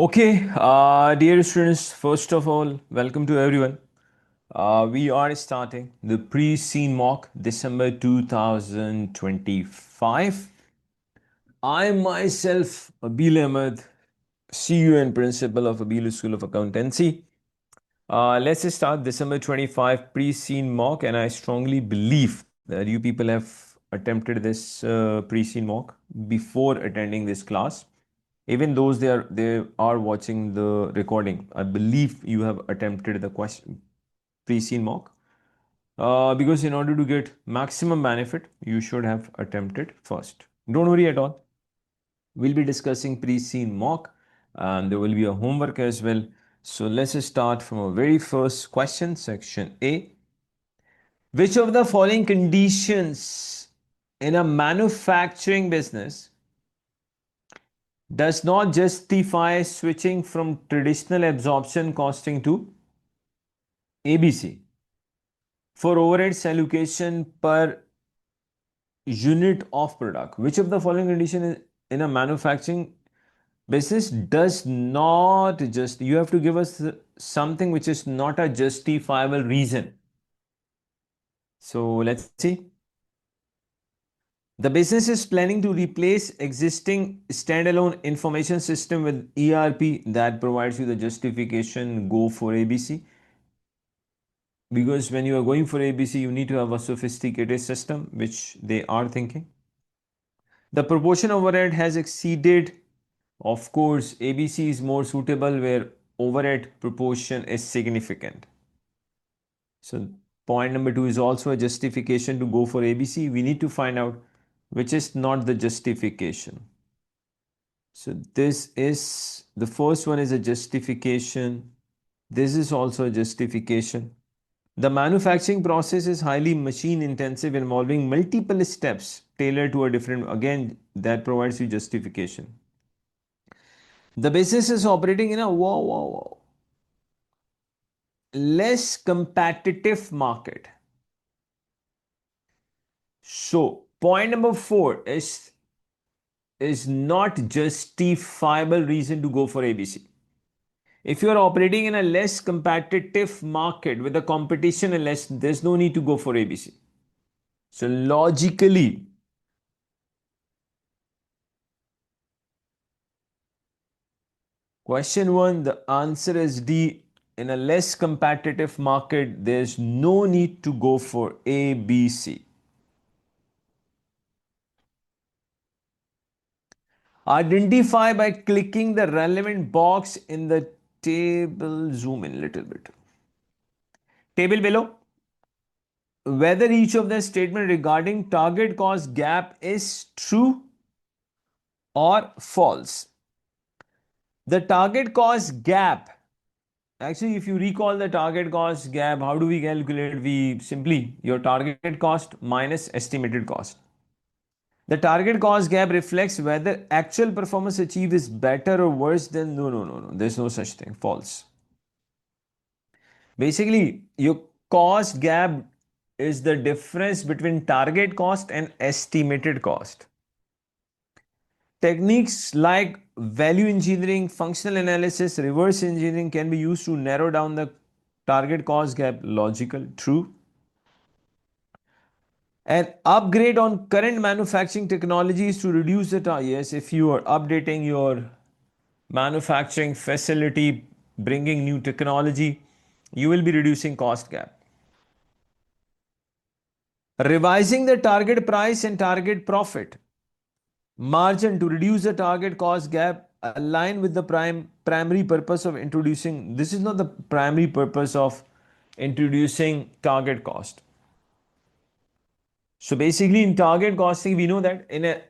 Okay, dear students, first of all, welcome to everyone. We are starting the pre-scene mock December 2025. I myself, Abil Ahmed, CEO and Principal of Abil School of Accountancy. Let's start December 25 pre-scene mock, and I strongly believe that you people have attempted this pre-scene mock before attending this class. Even those they are watching the recording, I believe you have attempted the question pre-scene mock. Because in order to get maximum benefit, you should have attempted first. Don't worry at all. We'll be discussing pre-scene mock, and there will be a homework as well. So let's start from a very first question, section A. Which of the following conditions in a manufacturing business does not justify switching from traditional absorption costing to ABC for overheads allocation per unit of product? Which of the following condition in a manufacturing business does not just, you have to give us something which is not a justifiable reason. So let's see. The business is planning to replace existing standalone information system with ERP that provides you the justification go for ABC. Because when you are going for ABC, you need to have a sophisticated system, which they are thinking. The proportion overhead has exceeded. Of course, ABC is more suitable where overhead proportion is significant. So point number 2 is also a justification to go for ABC. We need to find out which is not the justification. So this is, the first one is a justification. This is also a justification. The manufacturing process is highly machine intensive, involving multiple steps tailored to a different, again, that provides you justification. The business is operating in a less competitive market. So point number 4 is not justifiable reason to go for ABC. If you are operating in a less competitive market with the competition and less, there's no need to go for ABC. So logically, question 1, the answer is D. In a less competitive market, there's no need to go for ABC. Identify by clicking the relevant box in the table. Zoom in a little bit. Table below. Whether each of the statement regarding target cost gap is true or false. The target cost gap. Actually, if you recall the target cost gap, how do we calculate? We simply, your target cost minus estimated cost. The target cost gap reflects whether actual performance achieved is better or worse than, no. There's no such thing. False. Basically, your cost gap is the difference between target cost and estimated cost. Techniques like value engineering, functional analysis, reverse engineering can be used to narrow down the target cost gap. Logical, true. And upgrade on current manufacturing technologies to reduce the time. Yes, if you are updating your manufacturing facility, bringing new technology, you will be reducing cost gap. Revising the target price and target profit margin to reduce the target cost gap align with the primary purpose of introducing. This is not the primary purpose of introducing target cost. So basically in target costing, we know that in an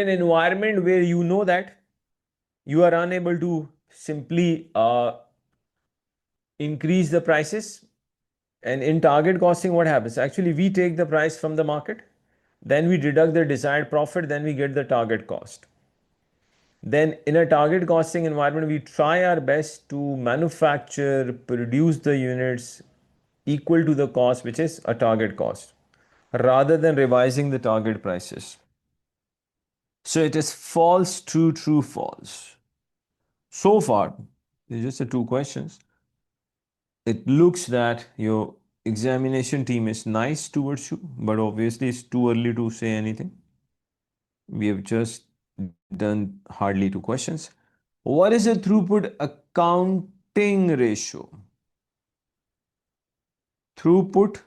environment where you know that you are unable to simply increase the prices, and in target costing what happens? Actually, we take the price from the market, then we deduct the desired profit, then we get the target cost. Then in a target costing environment, we try our best to manufacture, produce the units equal to the cost, which is a target cost, rather than revising the target prices. So it is false, true, true, false. So far, it's just the two questions. It looks that your examination team is nice towards you, but obviously it's too early to say anything. We have just done hardly two questions. What is a throughput accounting ratio? Throughput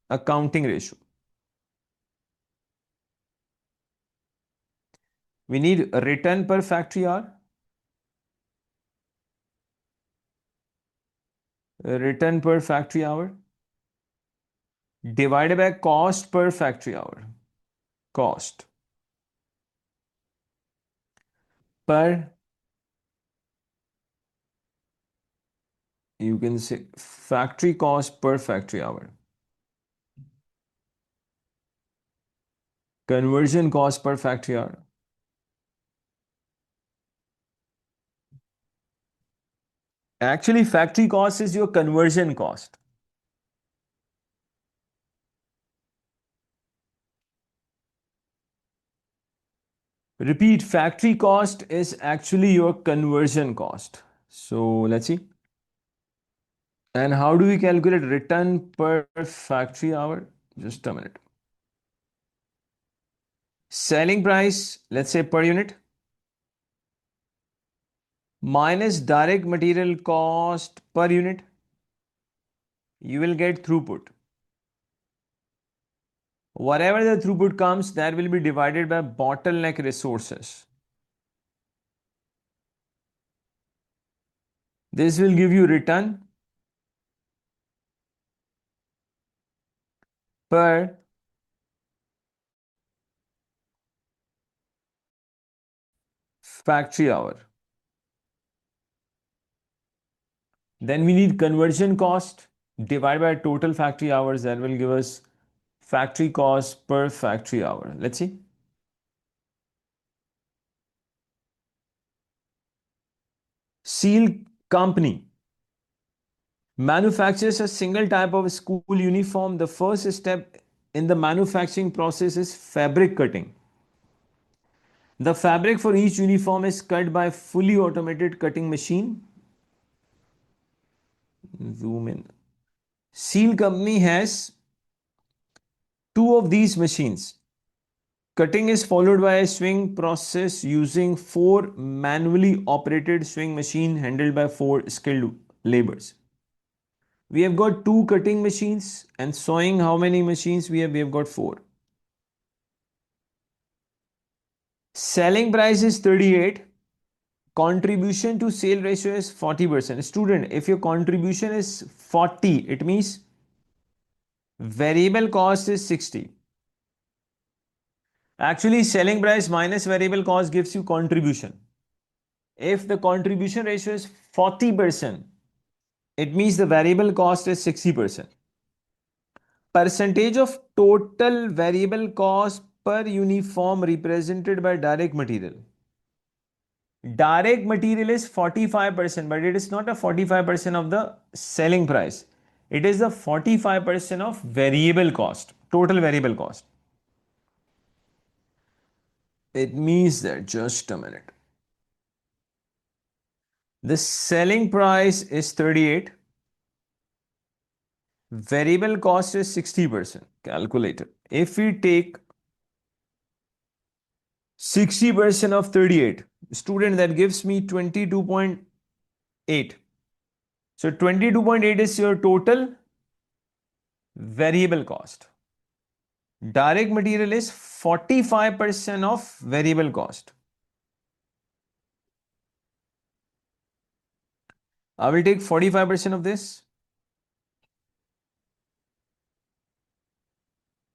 accounting ratio. We need a return per factory hour, a return per factory hour, divided by cost per factory hour. Cost per, you can say factory cost per factory hour. Conversion cost per factory hour. Actually, factory cost is your conversion cost. Repeat, factory cost is actually your conversion cost. So let's see. And how do we calculate return per factory hour? Just a minute. Selling price, let's say per unit, minus direct material cost per unit, you will get throughput. Whatever the throughput comes, that will be divided by bottleneck resources. This will give you return per factory hour. Then we need conversion cost divided by total factory hours. That will give us factory cost per factory hour. Let's see. Seal company manufactures a single type of school uniform. The first step in the manufacturing process is fabric cutting. The fabric for each uniform is cut by fully automated cutting machine. Zoom in. Seal company has two of these machines. Cutting is followed by a swing process using four manually operated swing machine handled by four skilled laborers. We have got two cutting machines, and sewing, how many machines we have? We have got four. Selling price is 38. Contribution to sale ratio is 40%. Student, if your contribution is 40, it means variable cost is 60. Actually, selling price minus variable cost gives you contribution. If the contribution ratio is 40%, it means the variable cost is 60%. Percentage of total variable cost per uniform represented by direct material. Direct material is 45%, but it is not a 45% of the selling price. It is the 45% of variable cost, total variable cost. It means that, just a minute. The selling price is 38. Variable cost is 60%. Calculator. If we take 60% of 38, student, that gives me 22.8. So 22.8 is your total variable cost. Direct material is 45% of variable cost. I will take 45% of this.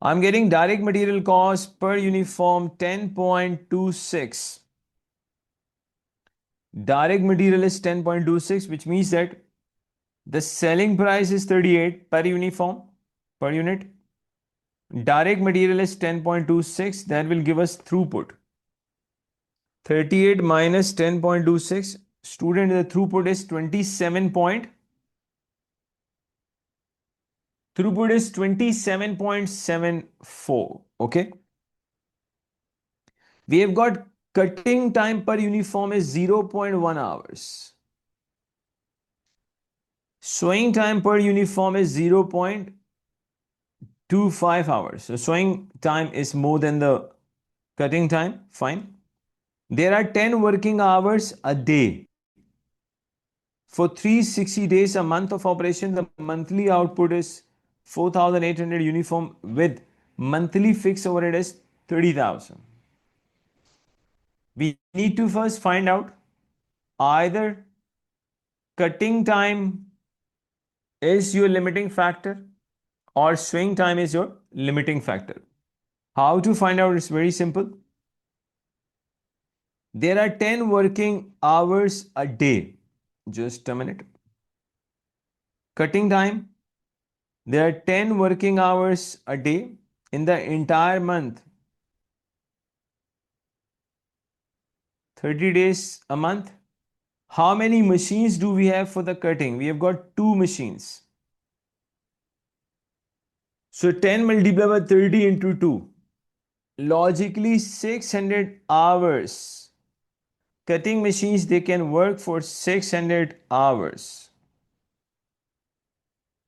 I'm getting direct material cost per uniform 10.26. Direct material is 10.26, which means that the selling price is 38 per uniform, per unit. Direct material is 10.26. That will give us throughput. 38 minus 10.26. Student, the throughput is 27.74. Okay. We have got Cutting time per uniform is 0.1 hours. Sewing time per uniform is 0.25 hours. So sewing time is more than the cutting time. Fine. There are 10 working hours a day. For 360 days, a month of operation, the monthly output is 4,800 uniform with monthly fixed overhead is 30,000. We need to first find out either cutting time is your limiting factor or swing time is your limiting factor. How to find out? It's very simple. There are 10 working hours a day. Just a minute. Cutting time. There are 10 working hours a day in the entire month. 30 days a month. How many machines do we have for the cutting? We have got 2 machines. So 10 multiplied by 30 into 2. Logically 600 hours. Cutting machines, they can work for 600 hours.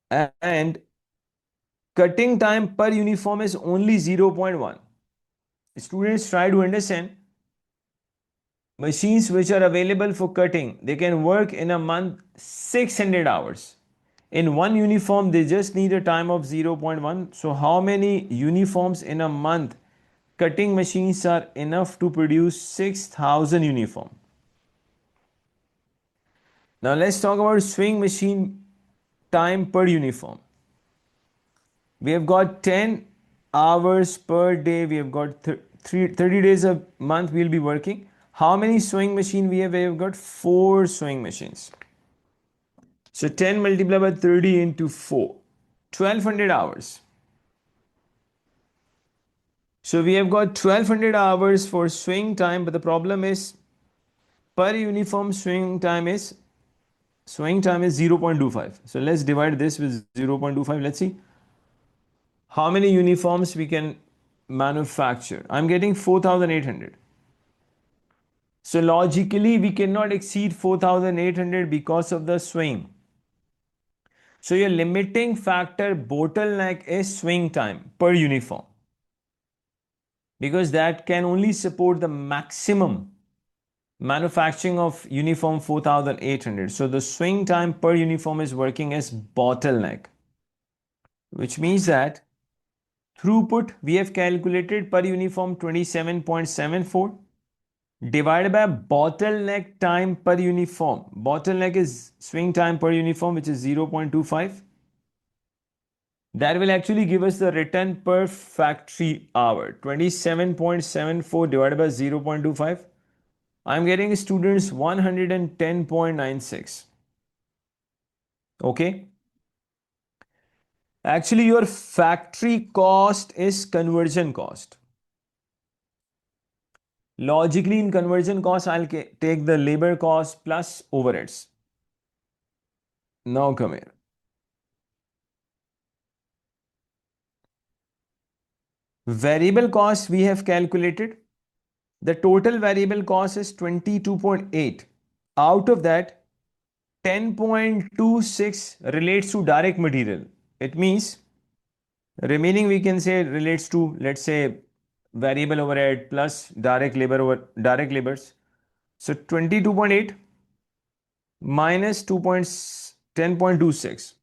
And cutting time per uniform is only 0.1. Students, try to understand. Machines which are available for cutting, they can work in a month 600 hours. In one uniform, they just need a time of 0.1. So how many uniforms in a month cutting machines are enough to produce 6,000 uniform? Now let's talk about swing machine time per uniform. We have got 10 hours per day. We have got 30 days a month we'll be working. How many sewing machine we have? We have got 4 sewing machines. So 10 multiplied by 30 into 4. 1200 hours. So we have got 1200 hours for swing time, but the problem is per uniform swing time is 0.25. So let's divide this with 0.25. Let's see how many uniforms we can manufacture. I'm getting 4,800. So logically we cannot exceed 4,800 because of the swing. So your limiting factor bottleneck is swing time per uniform, because that can only support the maximum manufacturing of uniform 4,800. So the swing time per uniform is working as bottleneck, which means that throughput we have calculated per uniform 27.74 divided by bottleneck time per uniform. Bottleneck is swing time per uniform, which is 0.25. That will actually give us the return per factory hour. 27.74 divided by 0.25. I'm getting students 110.96. Okay. Actually, your factory cost is conversion cost. Logically, in conversion cost, I'll take the labor cost plus overheads. Now come here. Variable cost we have calculated. The total variable cost is 22.8. Out of that, 10.26 relates to direct material. It means remaining we can say relates to, let's say, variable overhead plus direct labors. So 22.8 minus 10.26.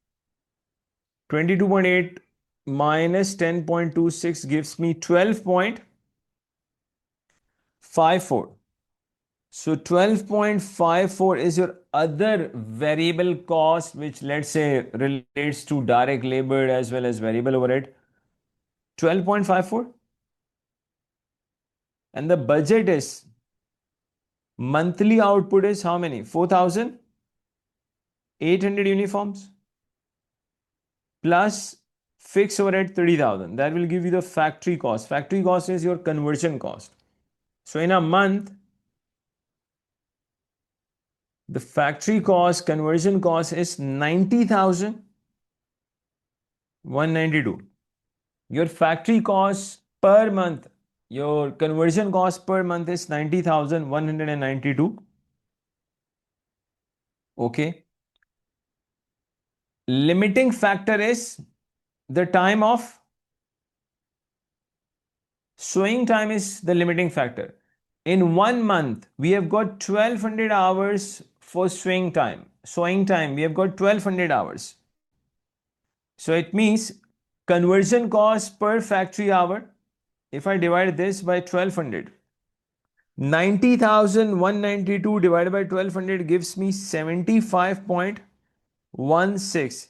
22.8 minus 10.26 gives me 12.54. So 12.54 is your other variable cost, which let's say relates to direct labor as well as variable overhead. 12.54. And the budget is, monthly output is how many? 4,800 uniforms plus fixed overhead 30,000. That will give you the factory cost. Factory cost is your conversion cost. So in a month, the factory cost, conversion cost is 90,192. Your factory cost per month Your conversion cost per month is 90,192. Okay. Limiting factor is the time of showing time is the limiting factor. In 1 month, we have got 1200 hours for showing time. Showing time, we have got 1200 hours. So it means conversion cost per factory hour. If I divide this by 1200, 90,192 divided by 1200 gives me 75.16.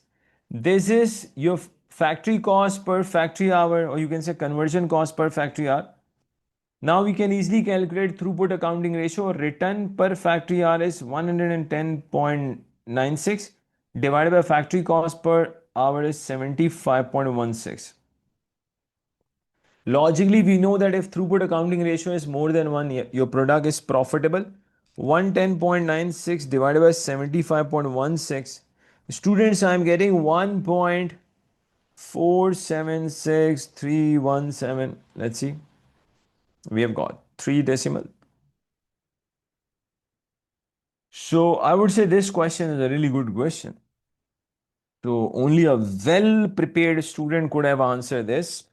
This is your factory cost per factory hour, or you can say conversion cost per factory hour. Now we can easily calculate throughput accounting ratio. Return per factory hour is 110.96 divided by factory cost per hour is 75.16. Logically, we know that if throughput accounting ratio is more than 1, your product is profitable. 110.96 divided by 75.16. Students, I am getting 1.476317. Let's see. We have got 3 decimal. So I would say this question is a really good question. So only a well prepared student could have answered this.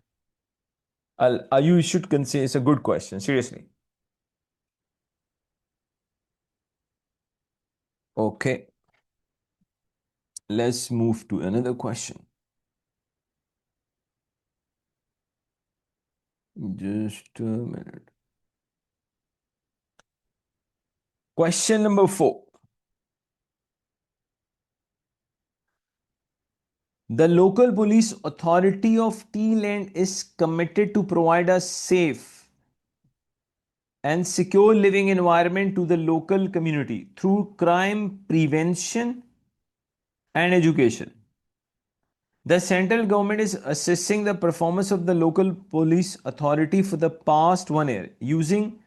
You should consider it's a good question, seriously. Okay, let's move to another question. Just a minute. Question number 4. The local police authority of Tea-Land is committed to provide a safe and secure living environment to the local community through crime prevention and education. The central government is assessing the performance of the local police authority for the past 1 year using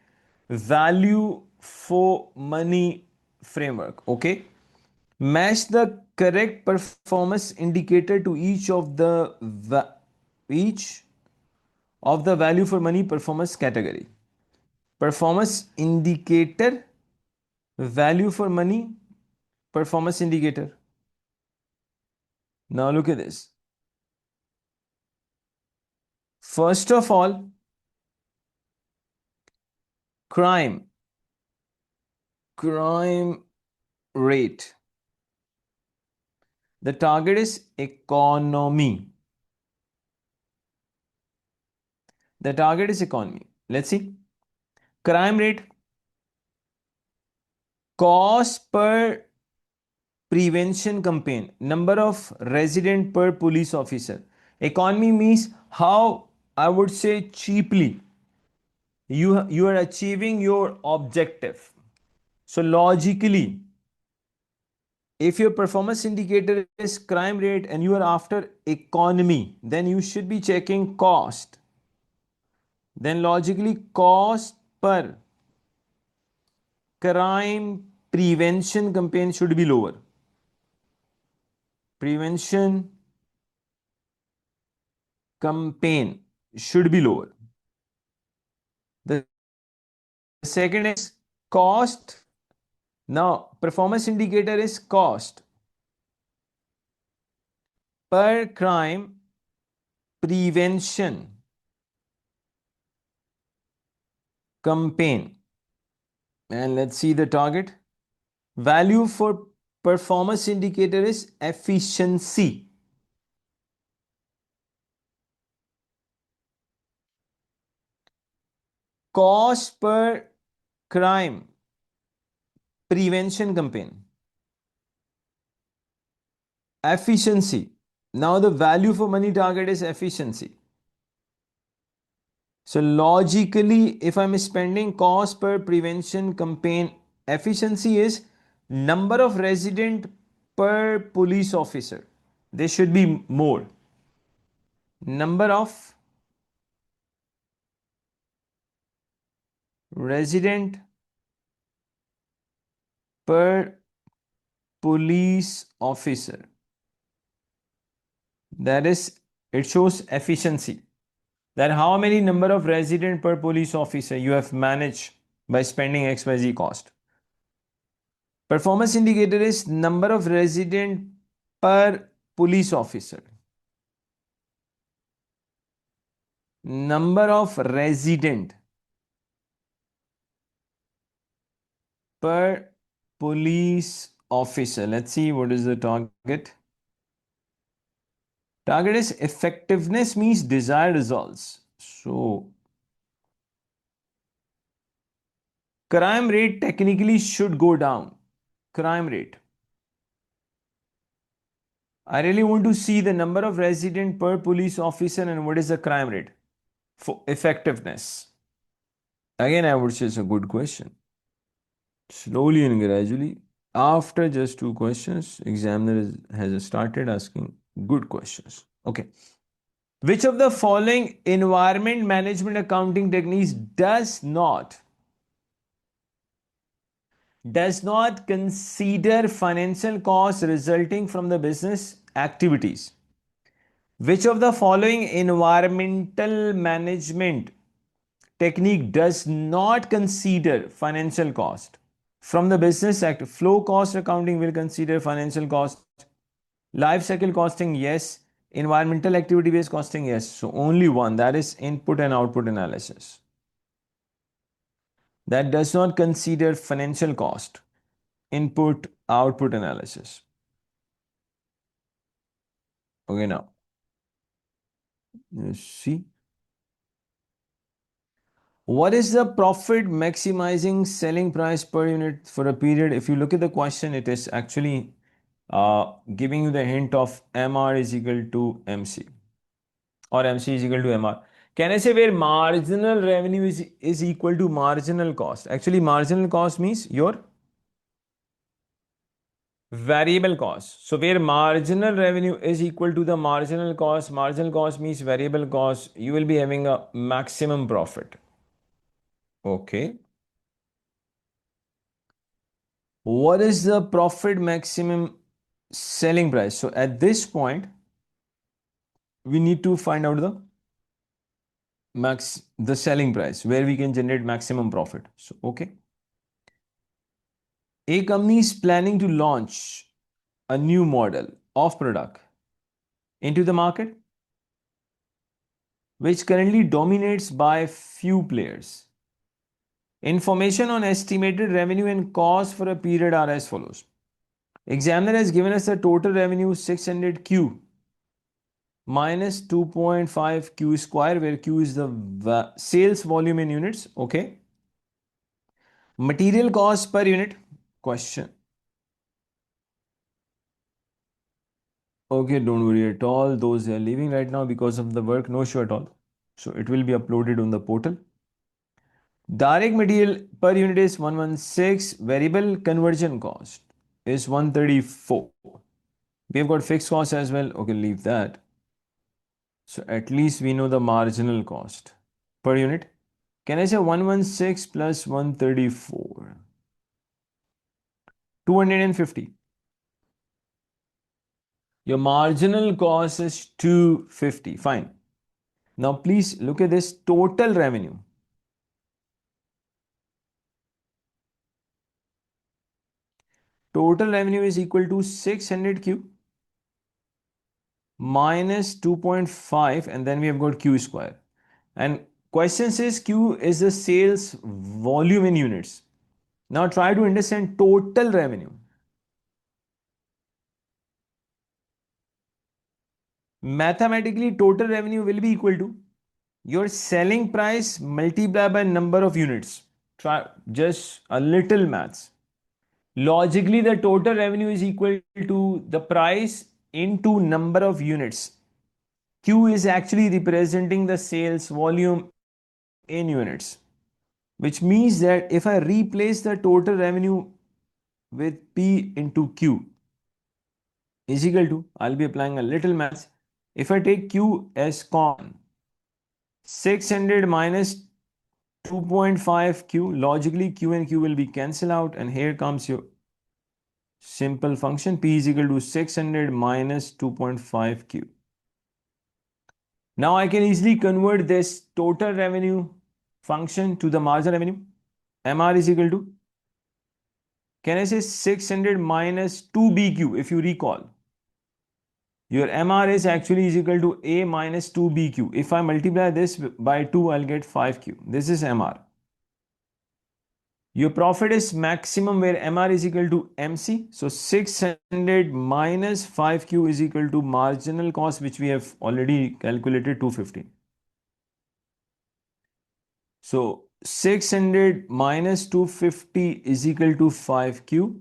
value for money framework. Okay. Match the correct performance indicator to each of the value for money performance category. Performance indicator, value for money, performance indicator. Now look at this. First of all, crime rate. The target is economy. The target is economy. Let's see. Crime rate, cost per prevention campaign, number of resident per police officer. Economy means how, I would say, cheaply you are achieving your objective. So logically, if your performance indicator is crime rate and you are after economy, then you should be checking cost. Then logically, cost per crime prevention campaign should be lower. Prevention campaign should be lower. The second is cost. Now, performance indicator is cost per crime prevention campaign. And let's see the target. Value for performance indicator is efficiency. Cost per crime prevention campaign. Efficiency. Now the value for money target is efficiency. So logically, if I'm spending cost per prevention campaign, efficiency is number of resident per police officer. There should be more. Number of resident per police officer. That is, it shows efficiency. that how many number of resident per police officer you have managed by spending XYZ cost. Performance indicator is number of resident per police officer. Number of resident per police officer. Let's see what is the target. Target is effectiveness means desired results. So crime rate technically should go down. Crime rate. I really want to see the number of resident per police officer and what is the crime rate for effectiveness. Again, I would say it's a good question. Slowly and gradually, after just 2 questions, examiner has started asking good questions. Okay. Which of the following environment management accounting techniques does not consider financial costs resulting from the business activities? Which of the following environmental management technique does not consider financial cost from the business act? Flow cost accounting will consider financial cost. Life cycle costing, yes. Environmental activity based costing, yes. So only one, that is input and output analysis. That does not consider financial cost. Input output analysis. Okay, now you see. What is the profit maximizing selling price per unit for a period? If you look at the question, it is actually giving you the hint of MR is equal to MC or MC is equal to MR. Can I say where marginal revenue is equal to marginal cost? Actually, marginal cost means your variable cost. So where marginal revenue is equal to the marginal cost means variable cost, you will be having a maximum profit. Okay. What is the profit maximum selling price? So at this point, we need to find out the selling price where we can generate maximum profit. So, okay. A company is planning to launch a new model of product into the market, which currently dominates by few players. Information on estimated revenue and cost for a period are as follows. Examiner has given us a total revenue 600 Q minus 2.5 Q square, where Q is the sales volume in units. Okay. Material cost per unit question. Okay, don't worry at all. Those are leaving right now because of the work, no issue at all. So it will be uploaded on the portal. Direct material per unit is 116. Variable conversion cost is 134. We have got fixed cost as well. Okay, leave that. So at least we know the marginal cost per unit. Can I say 116 plus 134? 250. Your marginal cost is 250. Fine. Now please look at this total revenue. Total revenue is equal to 600 Q minus 2.5, and then we have got Q square. And question says Q is the sales volume in units. Now try to understand total revenue. Mathematically, total revenue will be equal to your selling price multiplied by number of units. Try just a little maths. Logically, the total revenue is equal to the price into number of units. Q is actually representing the sales volume in units, which means that if I replace the total revenue with P into Q is equal to, I'll be applying a little maths. If I take Q as common, 600 minus 2.5 Q, logically Q and Q will be cancelled out, and here comes your simple function. P is equal to 600 minus 2.5 Q. Now I can easily convert this total revenue function to the marginal revenue. MR is equal to, can I say 600 minus 2BQ if you recall. Your MR is actually is equal to A minus 2BQ. If I multiply this by 2, I'll get 5Q. This is MR. Your profit is maximum where MR is equal to MC. So 600 minus 5Q is equal to marginal cost, which we have already calculated, 250. So 600 minus 250 is equal to 5Q.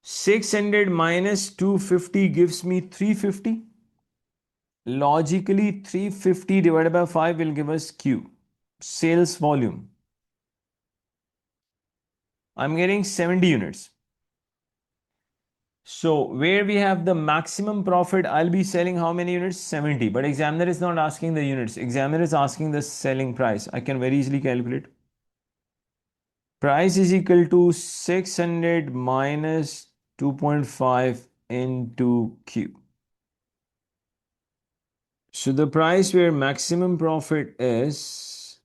600 minus 250 gives me 350. Logically, 350 divided by 5 will give us Q. Sales volume. I'm getting 70 units. So where we have the maximum profit, I'll be selling how many units? 70. But examiner is not asking the units. Examiner is asking the selling price. I can very easily calculate. Price is equal to 600 minus 2.5 into Q. So the price where maximum profit is,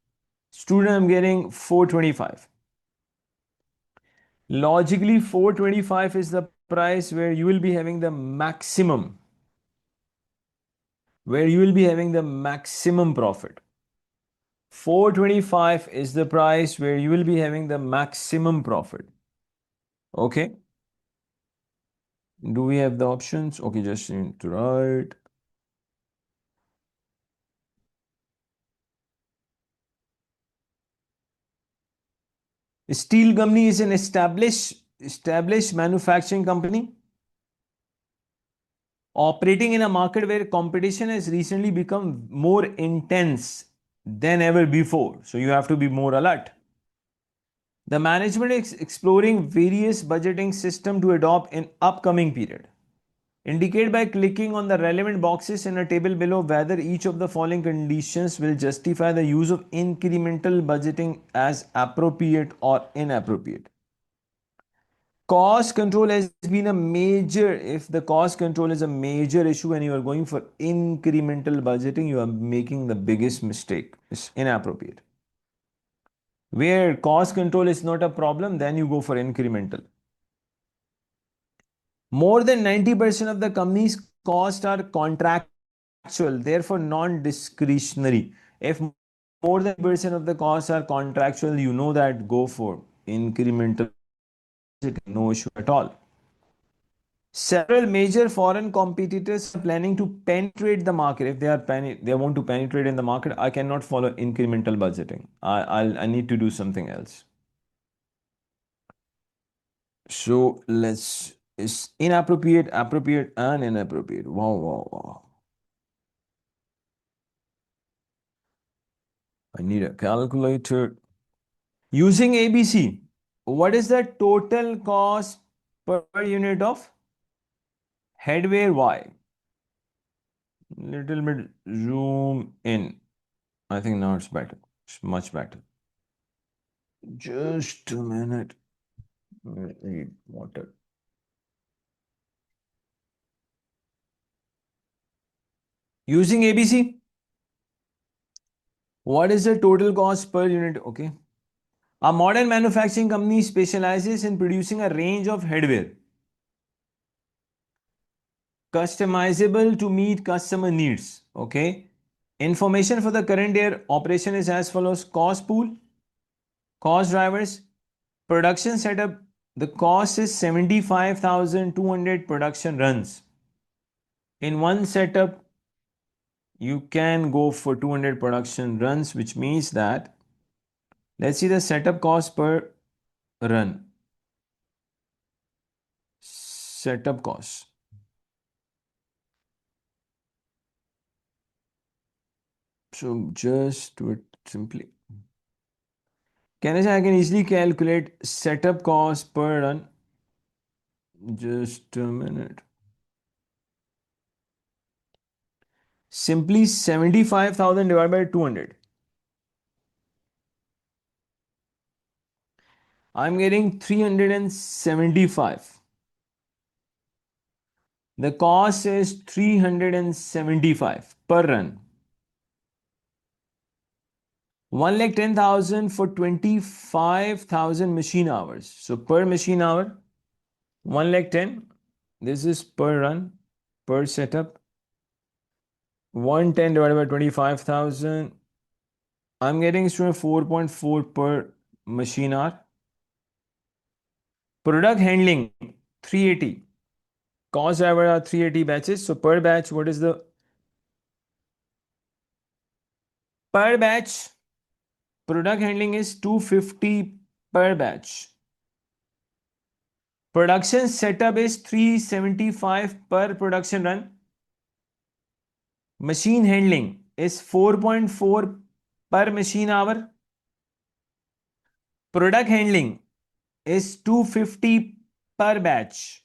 student, I'm getting 425. Logically, 425 is the price where you will be having the maximum, profit. 425 is the price where you will be having the maximum profit. Okay. Do we have the options? Okay, just need to write. Steel company is an established manufacturing company operating in a market where competition has recently become more intense than ever before. So you have to be more alert. The management is exploring various budgeting system to adopt in upcoming period. Indicate by clicking on the relevant boxes in a table below whether each of the following conditions will justify the use of incremental budgeting as appropriate or inappropriate. Cost control has been a major, if the cost control is a major issue and you are going for incremental budgeting, you are making the biggest mistake. It's inappropriate. Where cost control is not a problem, then you go for incremental. More than 90% of the company's costs are contractual, therefore non-discretionary. If more than 90% of the costs are contractual, you know that go for incremental, no issue at all. Several major foreign competitors are planning to penetrate the market. If they want to penetrate in the market, I cannot follow incremental budgeting. I need to do something else. So it's inappropriate, appropriate, and inappropriate. Wow. I need a calculator. Using ABC, what is the total cost per unit of headwear Y? Little bit zoom in. I think now it's better. It's much better. Just a minute. I need water. Using ABC, what is the total cost per unit? Okay. A modern manufacturing company specializes in producing a range of headwear, customizable to meet customer needs. Okay. Information for the current year operation is as follows: cost pool, cost drivers, production setup. The cost is 75,200 production runs. In one setup, you can go for 200 production runs, which means that, let's see the setup cost per run. Setup cost. So just do it simply. Can I say I can easily calculate setup cost per run? Just a minute. Simply 75,000 divided by 200. I'm getting 375. The cost is 375 per run. 1,10,000 for 25,000 machine hours. So per machine hour, 1,10,000. This is per run, per setup. 110 divided by 25,000. I'm getting student 4.4 per machine hour. Product handling 380. Cost driver are 380 batches. So per batch, what is the per batch? Product handling is 250 per batch. Production setup is 375 per production run. Machine handling is 4.4 per machine hour. Product handling is 250 per batch.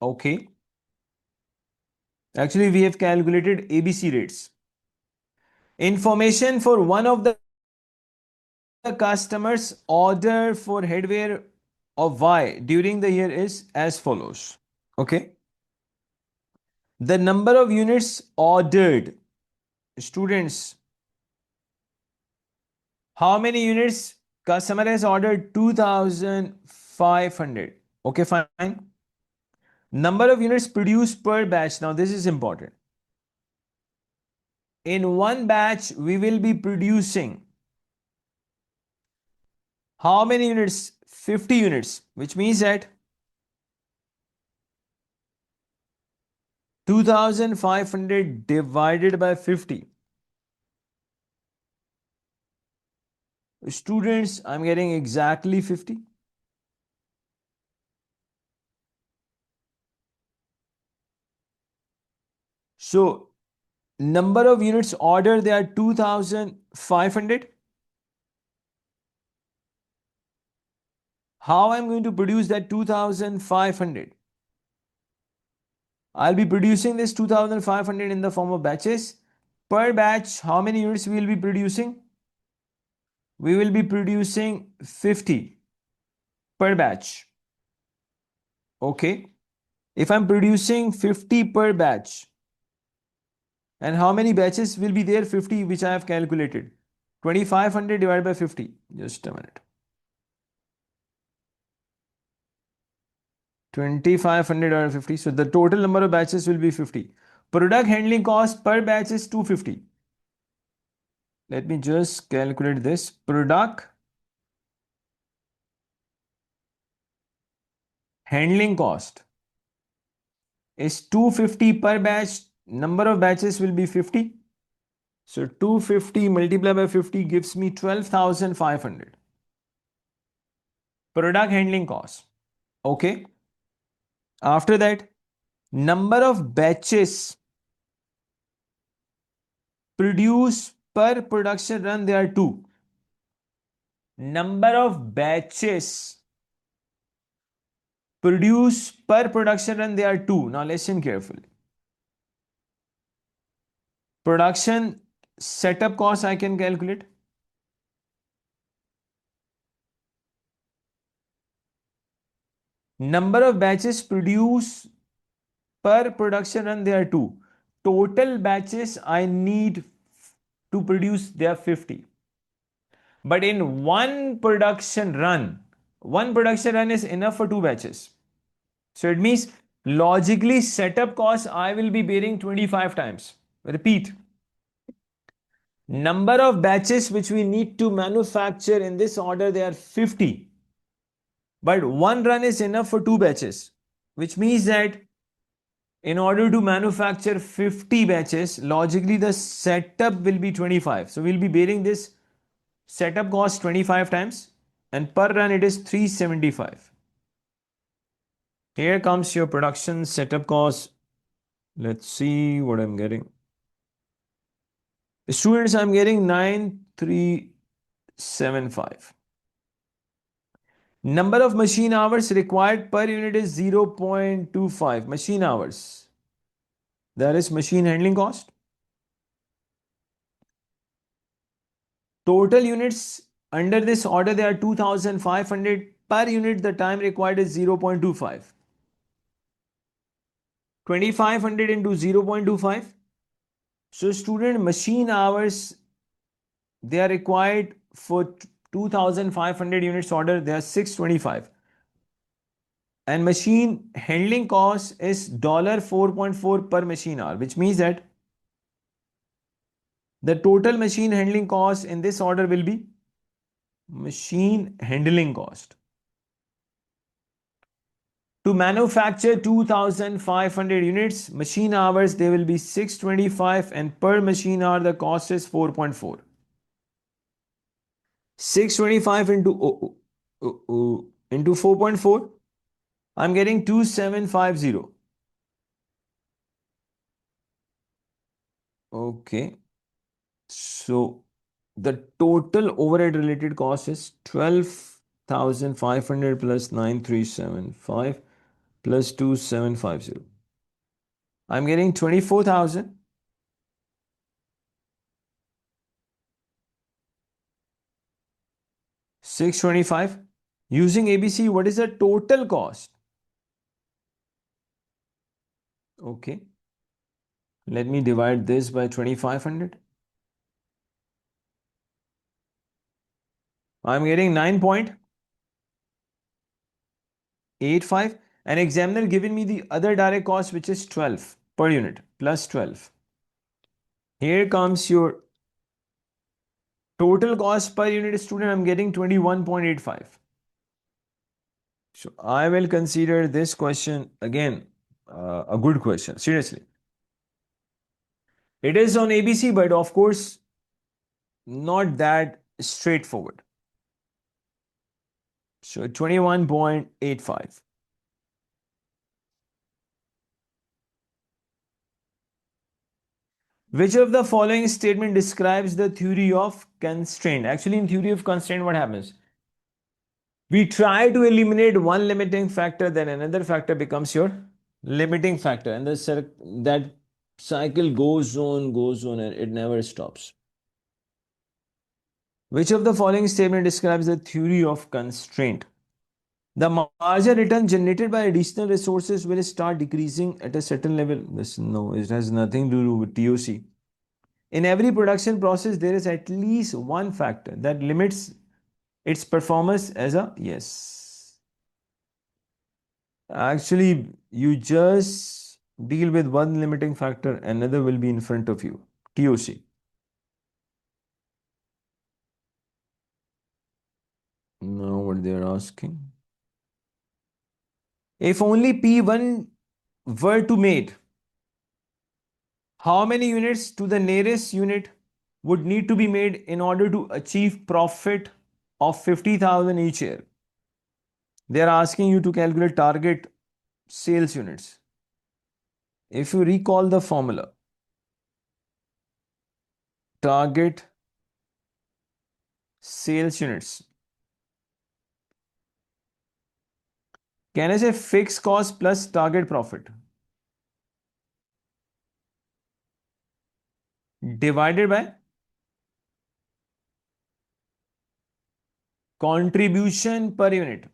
Okay. Actually, we have calculated ABC rates. Information for one of the customers order for headwear of Y during the year is as follows. Okay. The number of units ordered. Students, how many units? Customer has ordered 2,500. Okay, fine. Number of units produced per batch. Now, this is important. In one batch, we will be producing how many units? 50 units, which means that 2,500 divided by 50. Students, I'm getting exactly 50. So, number of units ordered, they are 2,500. How I'm going to produce that 2,500? I'll be producing this 2,500 in the form of batches. Per batch, how many units we will be producing? We will be producing 50 per batch. Okay. If I'm producing 50 per batch, and how many batches will be there? 50, which I have calculated. 2,500 divided by 50. Just a minute. 2,500 divided by 50. So the total number of batches will be 50. Product handling cost per batch is 250. Let me just calculate this. Product handling cost is 250 per batch. Number of batches will be 50. So 250 multiplied by 50 gives me 12,500. Product handling cost. Okay. After that, number of batches produced per production run, there are two. Number of batches produced per production run, there are two. Now listen carefully. Production setup cost I can calculate. Number of batches produced per production run, there are two. Total batches I need to produce, there are 50. But in one production run is enough for two batches. So it means logically setup cost I will be bearing 25 times. Repeat. Number of batches which we need to manufacture in this order, they are 50. But one run is enough for two batches, which means that in order to manufacture 50 batches, logically the setup will be 25. So we'll be bearing this setup cost 25 times, and per run it is 375. Here comes your production setup cost. Let's see what I'm getting. Students, I'm getting 9375. Number of machine hours required per unit is 0.25 machine hours. That is machine handling cost. Total units under this order, there are 2,500 per unit. The time required is 0.25. 2,500 into 0.25. So student, machine hours, they are required for 2500 units order, they are 625. And machine handling cost is $4.4 per machine hour, which means that the total machine handling cost in this order will be machine handling cost. To manufacture 2500 units, machine hours they will be 625, and per machine hour the cost is 4.4. 625 into 4.4, I'm getting 2750. Okay. So the total overhead related cost is 12,500 plus 9375 plus 2750. I'm getting 24,000. 625. Using ABC, what is the total cost? Okay. Let me divide this by 2500. I'm getting 9.85. An examiner given me the other direct cost, which is 12 per unit plus 12. Here comes your total cost per unit student. I'm getting 21.85. So I will consider this question again a good question. Seriously. It is on ABC, but of course, not that straightforward. So 21.85. Which of the following statement describes the theory of constraint? Actually, in theory of constraint, what happens? We try to eliminate one limiting factor, then another factor becomes your limiting factor, and that cycle goes on, and it never stops. Which of the following statement describes the theory of constraint? The margin return generated by additional resources will start decreasing at a certain level. No, it has nothing to do with TOC. In every production process, there is at least one factor that limits its performance as a yes. Actually, you just deal with one limiting factor, another will be in front of you. TOC. Now what they are asking. If only P1 were to made, how many units to the nearest unit would need to be made in order to achieve profit of 50,000 each year? They are asking you to calculate target sales units. If you recall the formula, target sales units, can I say fixed cost plus target profit divided by contribution per unit?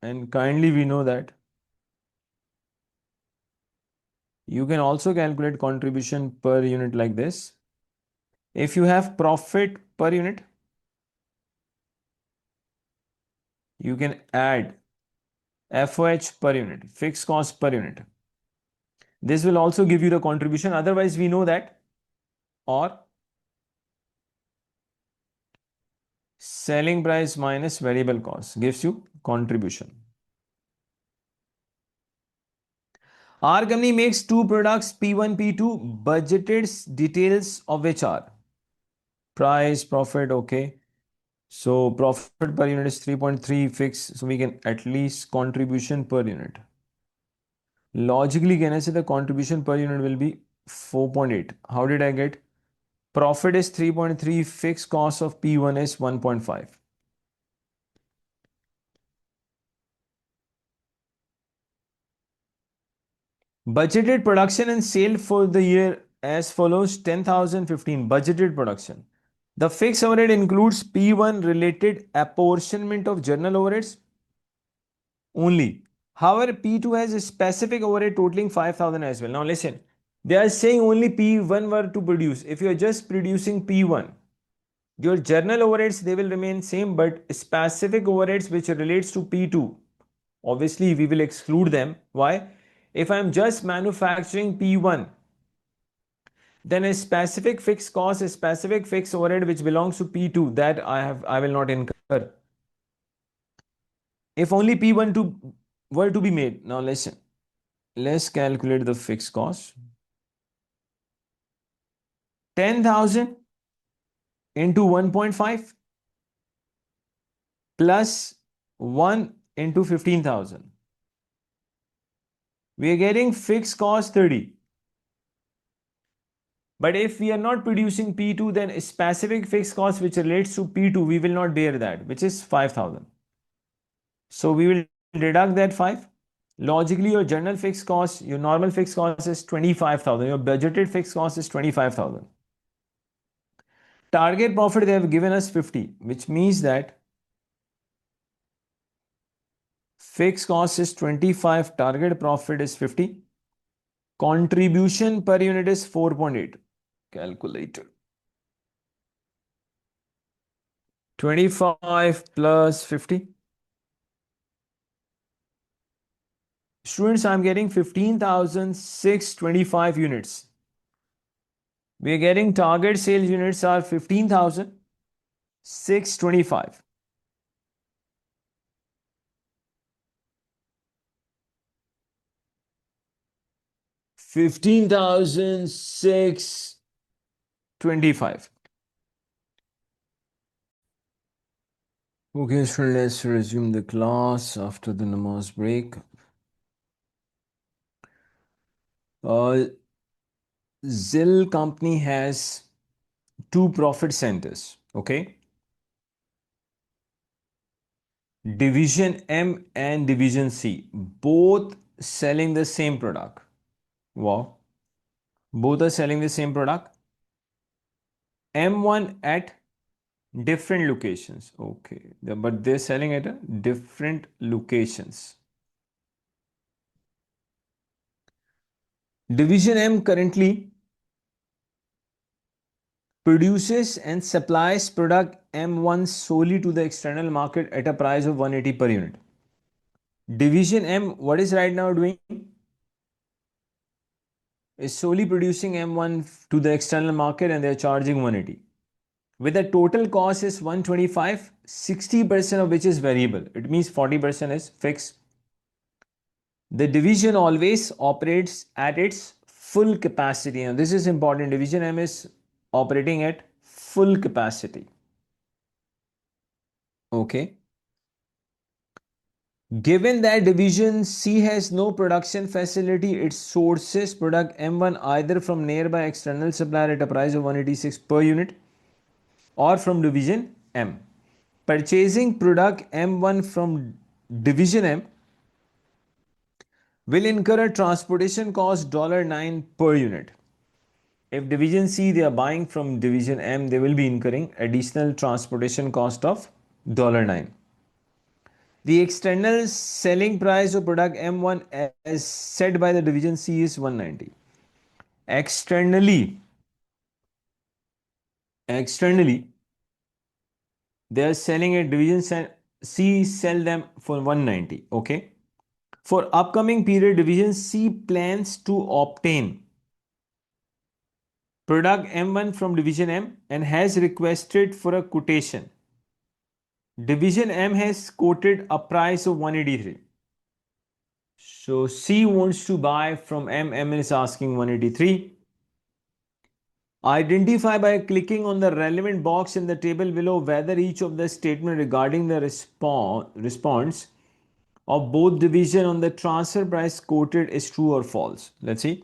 And kindly we know that you can also calculate contribution per unit like this. If you have profit per unit, you can add FOH per unit, fixed cost per unit. This will also give you the contribution. Otherwise, we know that, or selling price minus variable cost gives you contribution. Our company makes two products, P1, P2, budgeted details of which are price, profit, okay. So profit per unit is 3.3 fixed, so we can at least contribution per unit. Logically, can I say the contribution per unit will be 4.8? How did I get? Profit is 3.3, fixed cost of P1 is 1.5. Budgeted production and sale for the year as follows: 10,015 budgeted production. The fixed overhead includes P1 related apportionment of journal overheads only. However, P2 has a specific overhead totaling 5,000 as well. Now listen, They are saying only P1 were to produce. If you are just producing P1, your general overheads, they will remain same, but specific overheads which relates to P2, obviously we will exclude them. Why? If I'm just manufacturing P1, then a specific fixed cost, a specific fixed overhead which belongs to P2, that I will not incur. If only P1 were to be made. Now listen, let's calculate the fixed cost. 10,000 into 1.5 plus 1 into 15,000. We are getting fixed cost 30. But if we are not producing P2, then a specific fixed cost which relates to P2, we will not bear that, which is 5,000. So we will deduct that 5. Logically, your general fixed cost, your normal fixed cost is 25,000. Your budgeted fixed cost is 25,000. Target profit, they have given us 50, which means that fixed cost is 25, target profit is 50. Contribution per unit is 4.8. Calculator. 25 plus 50. Students, I'm getting 15,625 units. We are getting target sales units are 15,625. 15,625. Okay, so let's resume the class after the namaz break. ZIL company has two profit centers, okay? Division M and Division C, both selling the same product. Wow. Both are selling the same product. M1 at different locations. Okay. But they're selling at different locations. Division M currently produces and supplies product M1 solely to the external market at a price of 180 per unit. Division M, what is right now doing? Is solely producing M1 to the external market and they're charging 180. With the total cost is 125, 60% of which is variable. It means 40% is fixed. The division always operates at its full capacity. And this is important. Division M is operating at full capacity. Okay. Given that division C has no production facility, it sources product M1 either from nearby external supplier at a price of 186 per unit or from division M. Purchasing product M1 from division M will incur a transportation cost $9 per unit. If division C they are buying from division M, they will be incurring additional transportation cost of $9. The external selling price of product M1 as set by the division C is 190. Externally, they are selling at division C, sell them for 190. Okay. For upcoming period, division C plans to obtain product M1 from division M and has requested for a quotation. Division M has quoted a price of 183. So C wants to buy from M, M is asking 183. Identify by clicking on the relevant box in the table below whether each of the statement regarding the response of both division on the transfer price quoted is true or false. Let's see.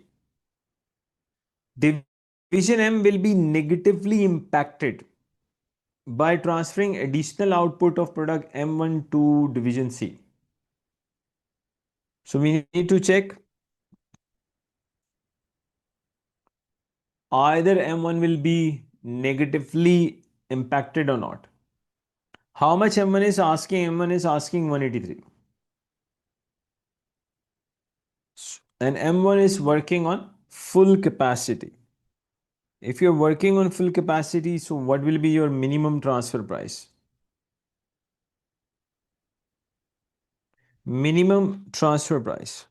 Division M will be negatively impacted by transferring additional output of product M1 to division C. So we need to check either M1 will be negatively impacted or not. How much M1 is asking? M1 is asking 183. And M1 is working on full capacity. If you're working on full capacity, so what will be your minimum transfer price? Minimum transfer price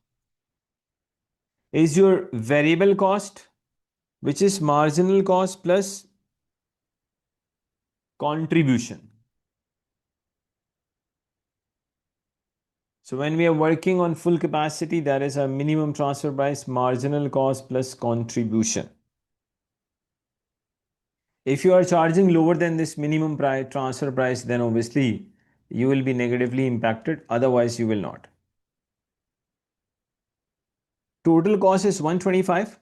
is your variable cost, which is marginal cost plus contribution. So when we are working on full capacity, that is our minimum transfer price, marginal cost plus contribution. If you are charging lower than this minimum price, transfer price, then obviously you will be negatively impacted. Otherwise, you will not. Total cost is 125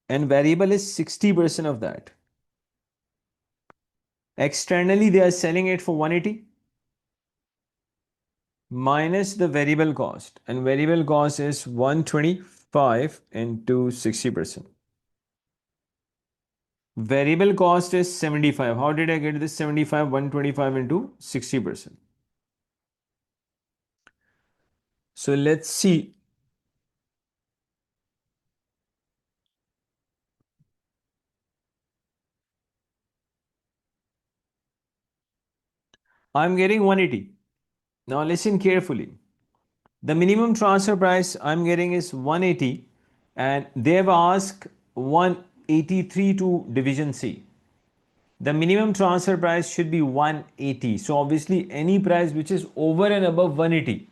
and variable is 60% of that. Externally, they are selling it for 180 minus the variable cost, and variable cost is 125 into 60%. Variable cost is 75. How did I get this 75? 125 into 60%. So let's see. I'm getting 180. Now listen carefully. The minimum transfer price I'm getting is 180 and they've asked 183 to division C. The minimum transfer price should be 180. So obviously any price which is over and above 180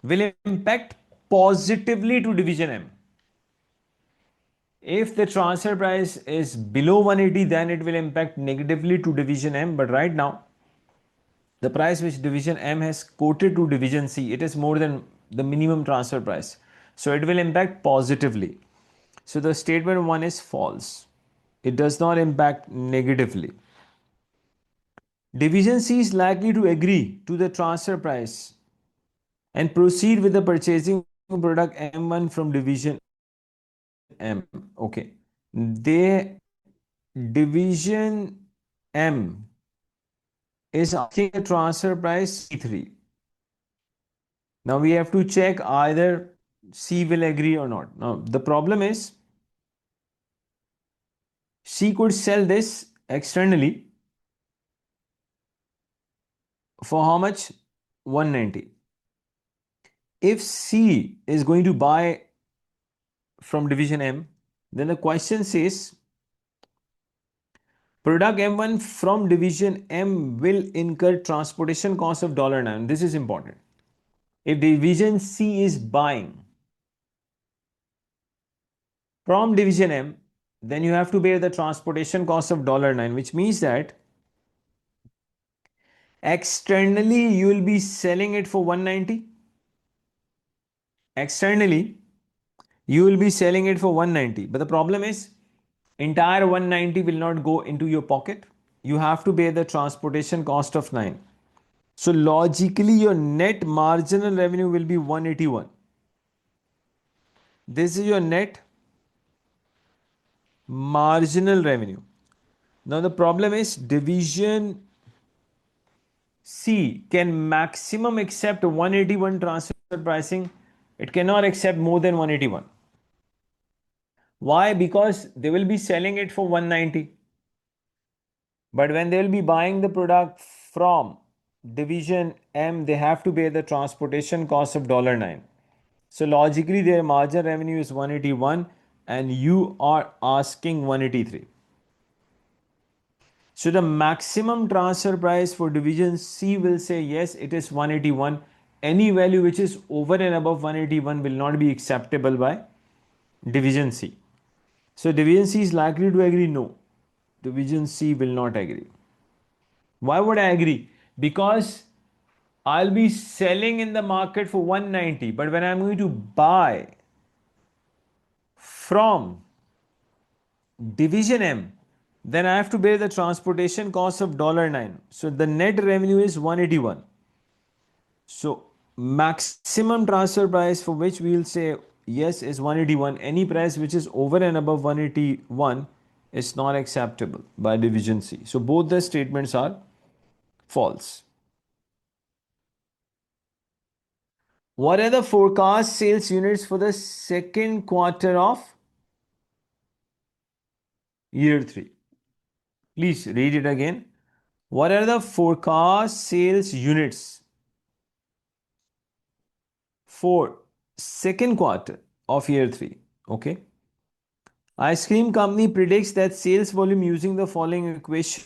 will impact positively to division M. If the transfer price is below 180, then it will impact negatively to division M. But right now, the price which division M has quoted to division C, it is more than the minimum transfer price. So it will impact positively. So the statement 1 is false. It does not impact negatively. Division C is likely to agree to the transfer price and proceed with the purchasing product M1 from division M. Okay. They division M is asking a transfer price C3. Now we have to check either C will agree or not. Now the problem is C could sell this externally for how much? 190. If C is going to buy from division M, then the question says product M1 from division M will incur transportation cost of $9. This is important. If division C is buying from division M, then you have to bear the transportation cost of $9, which means that externally you will be selling it for 190. Externally, you will be selling it for 190. But the problem is entire 190 will not go into your pocket. You have to bear the transportation cost of 9. So logically your net marginal revenue will be 181. This is your net marginal revenue. Now the problem is division C can maximum accept 181 transfer pricing. It cannot accept more than 181. Why? Because they will be selling it for 190. But when they will be buying the product from division M, they have to pay the transportation cost of $9. So logically their margin revenue is 181 and you are asking 183. So the maximum transfer price for division C will say yes, it is 181. Any value which is over and above 181 will not be acceptable by division C. So division C is likely to agree no. Division C will not agree. Why would I agree? Because I'll be selling in the market for 190, but when I'm going to buy from division M, then I have to bear the transportation cost of $9. So the net revenue is 181. So maximum transfer price for which we will say yes is 181. Any price which is over and above 181 is not acceptable by division C. So both the statements are false. What are the forecast sales units for the second quarter of year 3? Please read it again. What are the forecast sales units for second quarter of year 3? Okay. Ice cream company predicts that sales volume using the following equation: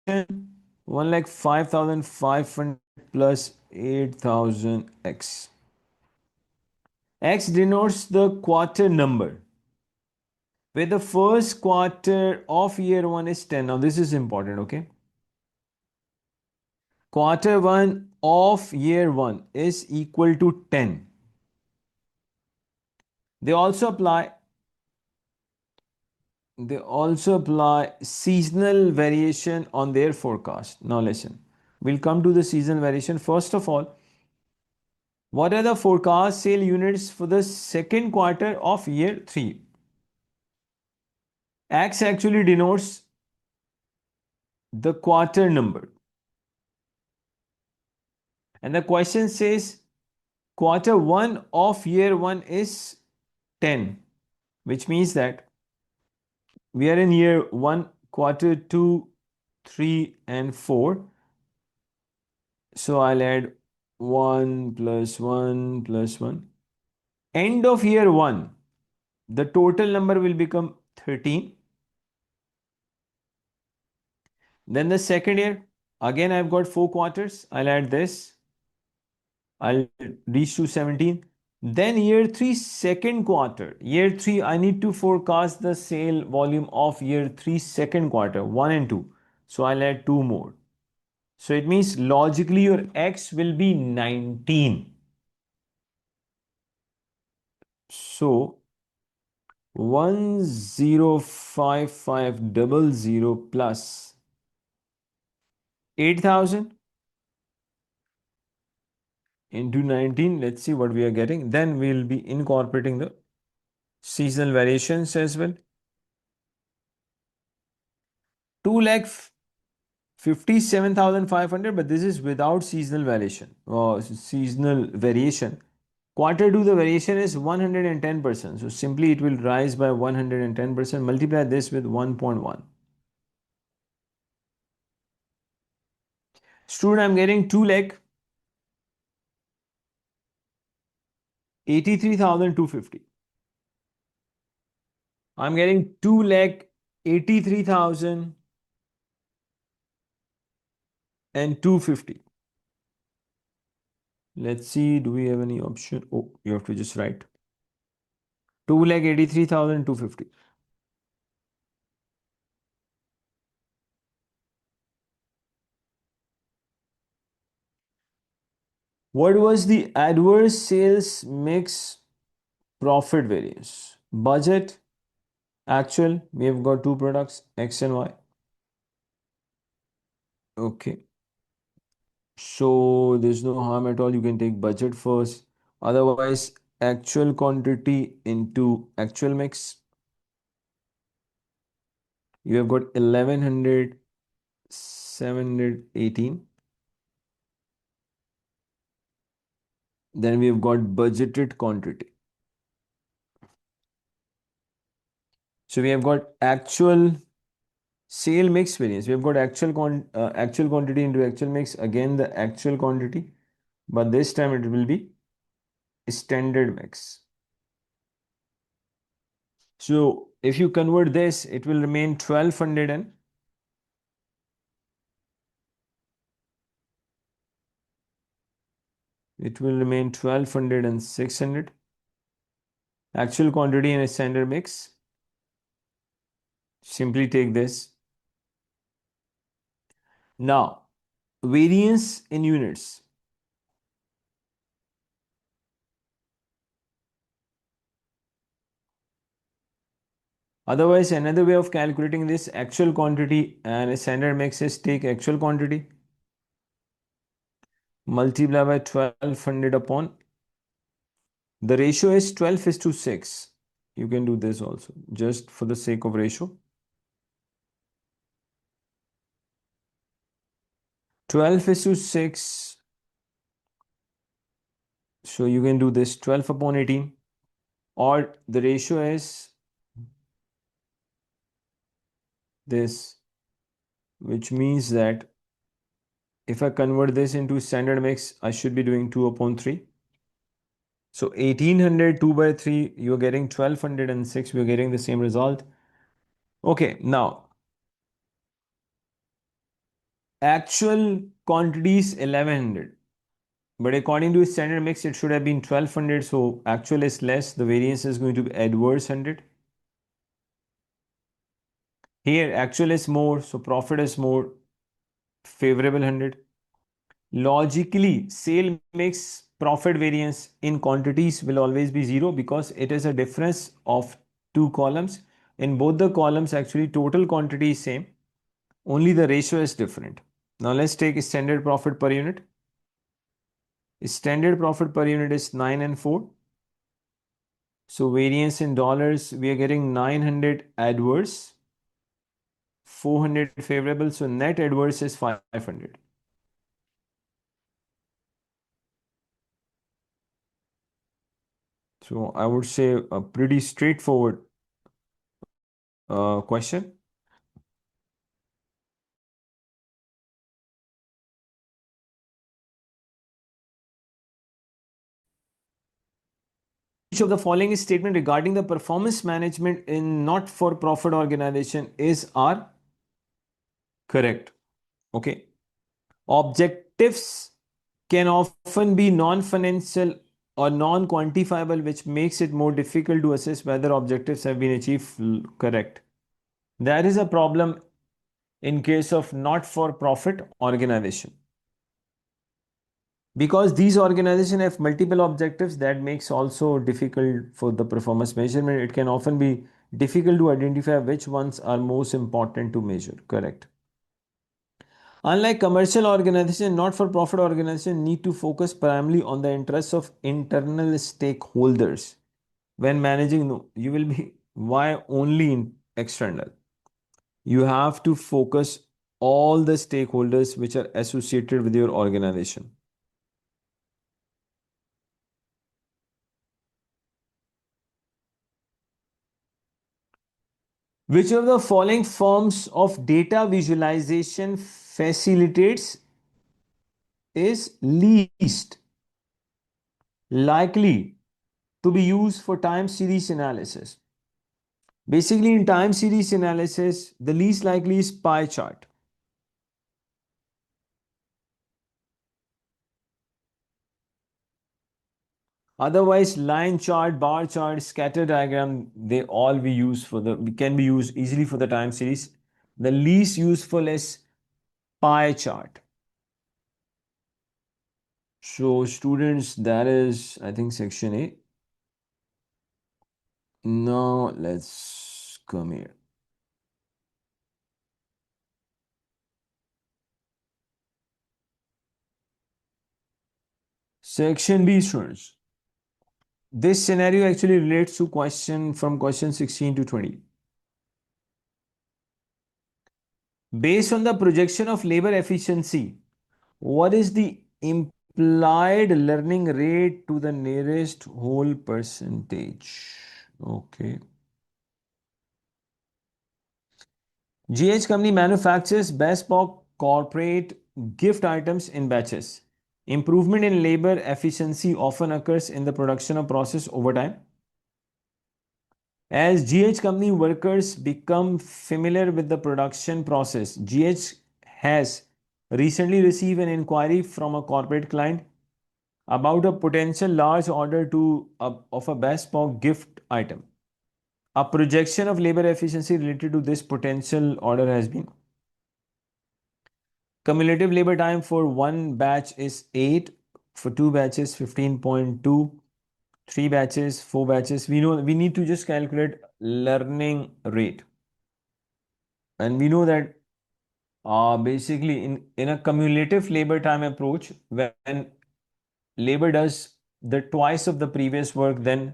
1,05,500 plus 8,000 x. X denotes the quarter number, where the first quarter of year 1 is 10. Now this is important, okay? Quarter 1 of year 1 is equal to 10. They also apply seasonal variation on their forecast. Now listen, we'll come to the seasonal variation. First of all, what are the forecast sale units for the second quarter of year 3? X actually denotes the quarter number. And the question says quarter 1 of year 1 is 10, which means that we are in year 1, quarter 2, 3, and 4. So I'll add 1 plus 1 plus 1. End of year 1, the total number will become 13. Then the second year, again I've got 4 quarters. I'll add this. I'll reach to 17. Then year 3, second quarter. Year 3, I need to forecast the sale volume of year 3, second quarter, 1 and 2. So I'll add 2 more. So it means logically your X will be 19. So 105500 plus 8,000 into 19. Let's see what we are getting. Then we'll be incorporating the seasonal variations as well. 2,57,500, but this is without seasonal variation or seasonal variation. Quarter 2, the variation is 110%. So simply it will rise by 110%. Multiply this with 1.1. Student, I'm getting 2,83,250. I'm getting 2,83,250. Let's see, do we have any option? Oh, you have to just write 2,83,250. What was the adverse sales mix profit variance? Budget, actual, we have got 2 products, X and Y. Okay. So there's no harm at all. You can take budget first. Otherwise, actual quantity into actual mix. You have got 1100, 718. Then we have got budgeted quantity. So we have got actual sale mix variance. We have got actual quantity into actual mix. Again, the actual quantity, but this time it will be standard mix. So if you convert this, it will remain 1200 and it will remain 1200 and 600. Actual quantity in a standard mix. Simply take this. Now, variance in units. Otherwise, another way of calculating this actual quantity and a standard mix is take actual quantity, multiply by 1200 upon. The ratio is 12:6. You can do this also, just for the sake of ratio. 12:6 So you can do this 12 upon 18, or the ratio is this, which means that if I convert this into standard mix, I should be doing 2 upon 3. So 1800 2 by 3, you're getting 1206, we're getting the same result. Okay, now actual quantities 1100, but according to standard mix, it should have been 1200. So actual is less, the variance is going to be adverse 100. Here, actual is more, so profit is more, favorable 100. Logically, sale mix profit variance in quantities will always be 0 because it is a difference of two columns. In both the columns, actually, total quantity is same, only the ratio is different. Now, let's take standard profit per unit. Standard profit per unit is 9 and 4. So, variance in dollars, we are getting 900 adverse, 400 favorable. So, net adverse is 500. So I would say a pretty straightforward question. Which of the following is statement regarding the performance management in not-for-profit organization is are correct? Okay. Objectives can often be non-financial or non-quantifiable, which makes it more difficult to assess whether objectives have been achieved. Correct. That is a problem in case of not-for-profit organization. Because these organizations have multiple objectives, that makes also difficult for the performance measurement. It can often be difficult to identify which ones are most important to measure. Correct. Unlike commercial organizations, not-for-profit organizations need to focus primarily on the interests of internal stakeholders. When managing, no, you will be, why only in external? You have to focus all the stakeholders which are associated with your organization. Which of the following forms of data visualization facilitates is least likely to be used for time series analysis? Basically, in time series analysis, the least likely is pie chart. Otherwise, line chart, bar chart, scatter diagram, they all be used for the can be used easily for the time series. The least useful is pie chart. So, students, that is, I think, section A. Now, let's come here. Section B, students. This scenario actually relates to question 16 to 20. Based on the projection of labor efficiency, what is the implied learning rate to the nearest whole percentage? Okay. GH company manufactures bespoke corporate gift items in batches. Improvement in labor efficiency often occurs in the production of process over time. As GH company workers become familiar with the production process, GH has recently received an inquiry from a corporate client about a potential large order of a bespoke gift item. A projection of labor efficiency related to this potential order has been. Cumulative labor time for one batch is 8, for two batches 15.2, three batches, four batches. We know we need to just calculate learning rate. And we know that basically in a cumulative labor time approach, when labor does the twice of the previous work, then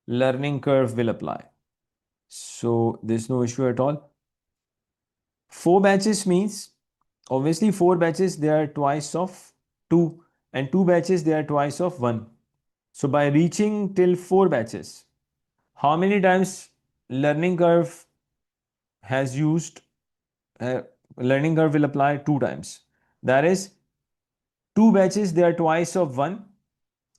learning curve will apply. So there's no issue at all. Four batches means obviously four batches they are twice of two, and two batches they are twice of one. So by reaching till 4 batches, how many times learning curve has used, uh, learning curve will apply 2 times. That is, 2 batches, they are twice of 1.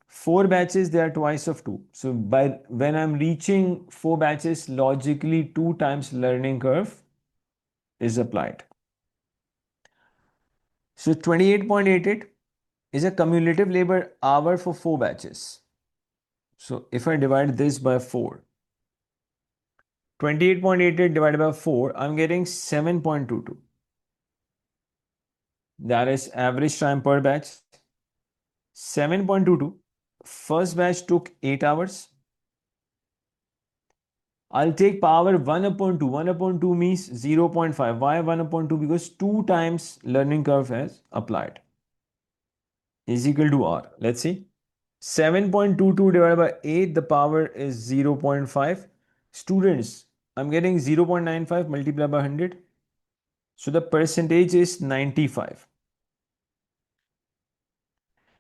4 batches, they are twice of 2. So by when I'm reaching 4 batches, logically 2 times learning curve is applied. So 28.88 is a cumulative labor hour for 4 batches. So if I divide this by 4, 28.88 divided by 4, I'm getting 7.22. That is average time per batch. 7.22. First batch took 8 hours. I'll take power 1 upon 2. 1 upon 2 means 0.5. Why 1 upon 2? Because 2 times learning curve has applied. Is equal to R. Let's see. 7.22 divided by 8, the power is 0.5. Students, I'm getting 0.95 multiplied by 100. So the percentage is 95.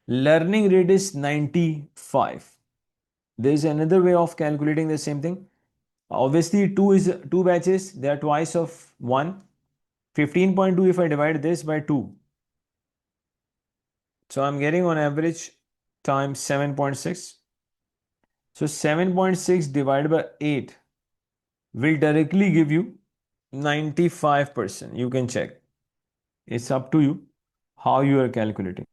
Learning rate is 95. There is another way of calculating the same thing. Obviously, 2 batches, they are twice of 1. 15.2 if I divide this by 2. So I'm getting on average time 7.6. So 7.6 divided by 8 will directly give you 95%. You can check. It's up to you how you are calculating.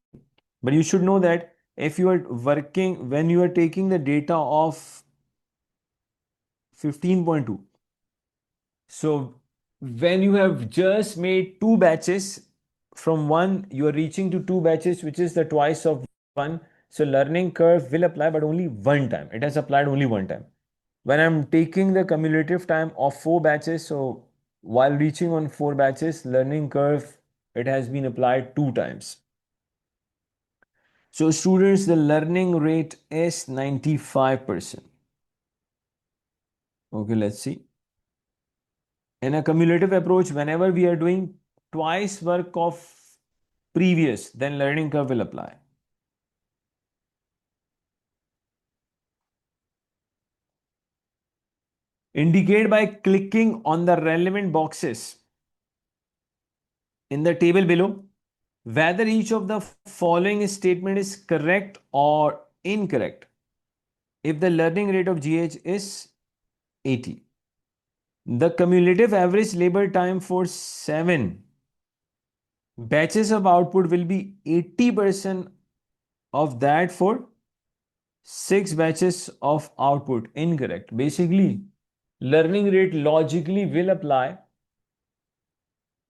But you should know that if you are working, when you are taking the data of 15.2, so when you have just made 2 batches from 1, you are reaching to 2 batches, which is the twice of 1. So learning curve will apply, but only one time. It has applied only one time. When I'm taking the cumulative time of 4 batches, so while reaching on 4 batches, learning curve, it has been applied 2 times. So students, the learning rate is 95%. Okay, let's see. In a cumulative approach, whenever we are doing twice work of previous, then learning curve will apply. Indicate by clicking on the relevant boxes in the table below whether each of the following statement is correct or incorrect. If the learning rate of GH is 80, the cumulative average labor time for 7 batches of output will be 80% of that for 6 batches of output. Incorrect. Basically, learning rate logically will apply.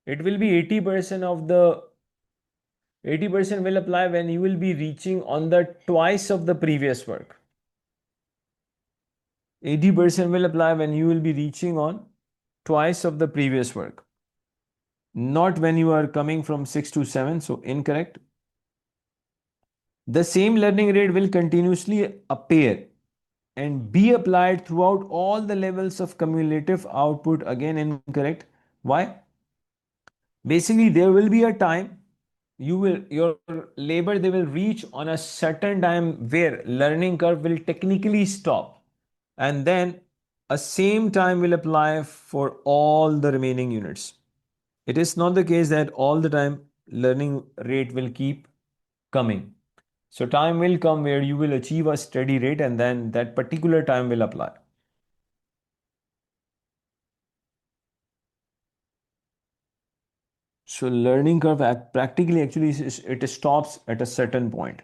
It will be 80% of the 80% will apply when you will be reaching on the twice of the previous work. 80% will apply when you will be reaching on twice of the previous work. Not when you are coming from 6 to 7, so incorrect. The same learning rate will continuously appear and be applied throughout all the levels of cumulative output. Again, incorrect. Why? Basically, there will be a time your labor they will reach on a certain time where learning curve will technically stop, and then a same time will apply for all the remaining units. It is not the case that all the time learning rate will keep coming. So time will come where you will achieve a steady rate, and then that particular time will apply. So learning curve practically actually it stops at a certain point.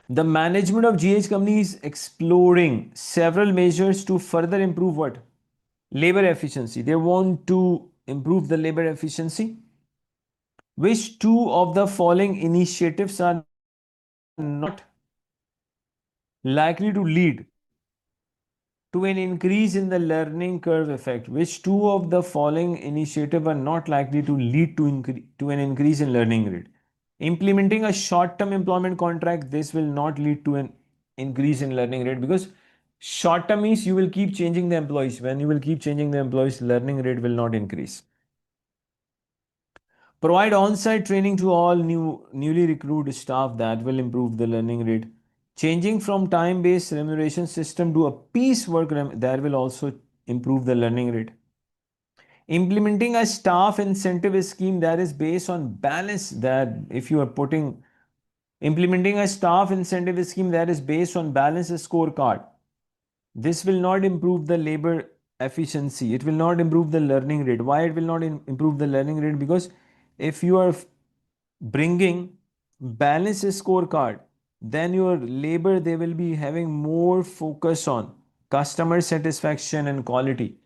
The management of GH company is exploring several measures to further improve what? Labor efficiency. They want to improve the labor efficiency. Which two of the following initiatives are not likely to lead to an increase in the learning curve effect? Which two of the following initiatives are not likely to lead to an increase in learning rate? Implementing a short-term employment contract, this will not lead to an increase in learning rate, because short-term means you will keep changing the employees. When you will keep changing the employees, learning rate will not increase. Provide on-site training to all newly recruited staff, that will improve the learning rate. Changing from time-based remuneration system to a piecework, that will also improve the learning rate. Implementing a staff incentive scheme that is based on balance, that if you are putting implementing a staff incentive scheme that is based on balance scorecard, this will not improve the labor efficiency. It will not improve the learning rate. Why it will not improve the learning rate? Because if you are bringing balance scorecard, then your labor, they will be having more focus on customer satisfaction and quality.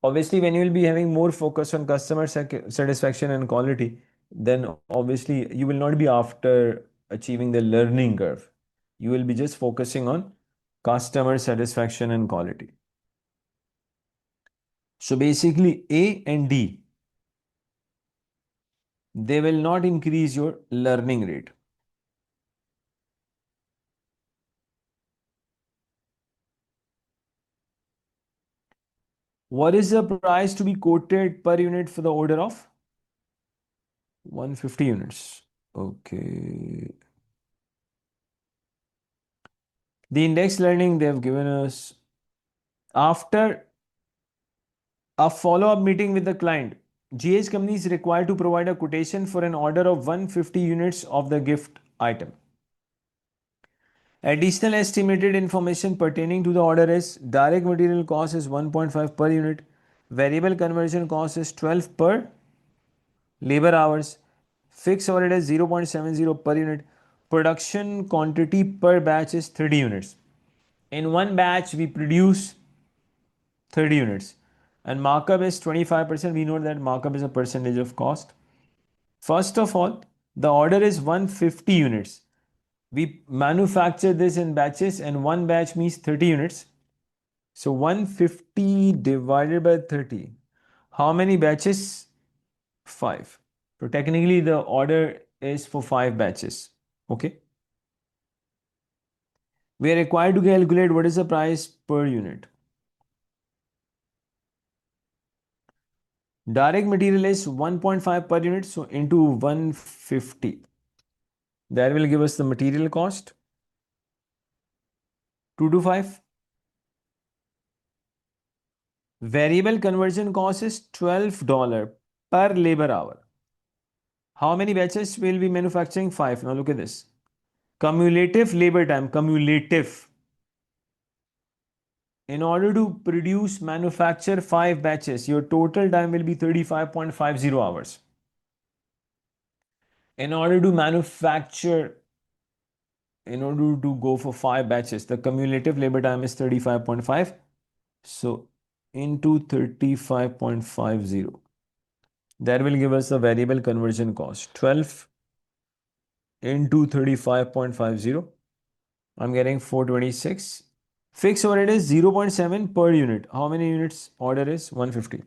Obviously, when you will be having more focus on customer satisfaction and quality, then obviously you will not be after achieving the learning curve. You will be just focusing on customer satisfaction and quality. So basically, A and D, they will not increase your learning rate. What is the price to be quoted per unit for the order of 150 units? Okay. The index learning, they have given us after a follow-up meeting with the client. GH company is required to provide a quotation for an order of 150 units of the gift item. Additional estimated information pertaining to the order is direct material cost is 1.5 per unit, variable conversion cost is 12 per labor hours, fixed overhead is 0.70 per unit, production quantity per batch is 30 units. In one batch, we produce 30 units and markup is 25%. We know that markup is a percentage of cost. First of all, the order is 150 units. We manufacture this in batches and one batch means 30 units. So 150 divided by 30. How many batches? 5. So technically the order is for 5 batches. Okay. We are required to calculate what is the price per unit. Direct material is 1.5 per unit. So into 150. That will give us the material cost. 225. Variable conversion cost is $12 per labor hour. How many batches will be manufacturing? 5. Now look at this. Cumulative labor time, cumulative. In order to manufacture 5 batches, your total time will be 35.50 hours. In order to go for 5 batches, the cumulative labor time is 35.5. So into 35.50. That will give us the variable conversion cost. 12 into 35.50. I'm getting 426. Fixed overhead is 0.7 per unit. How many units order is? 150.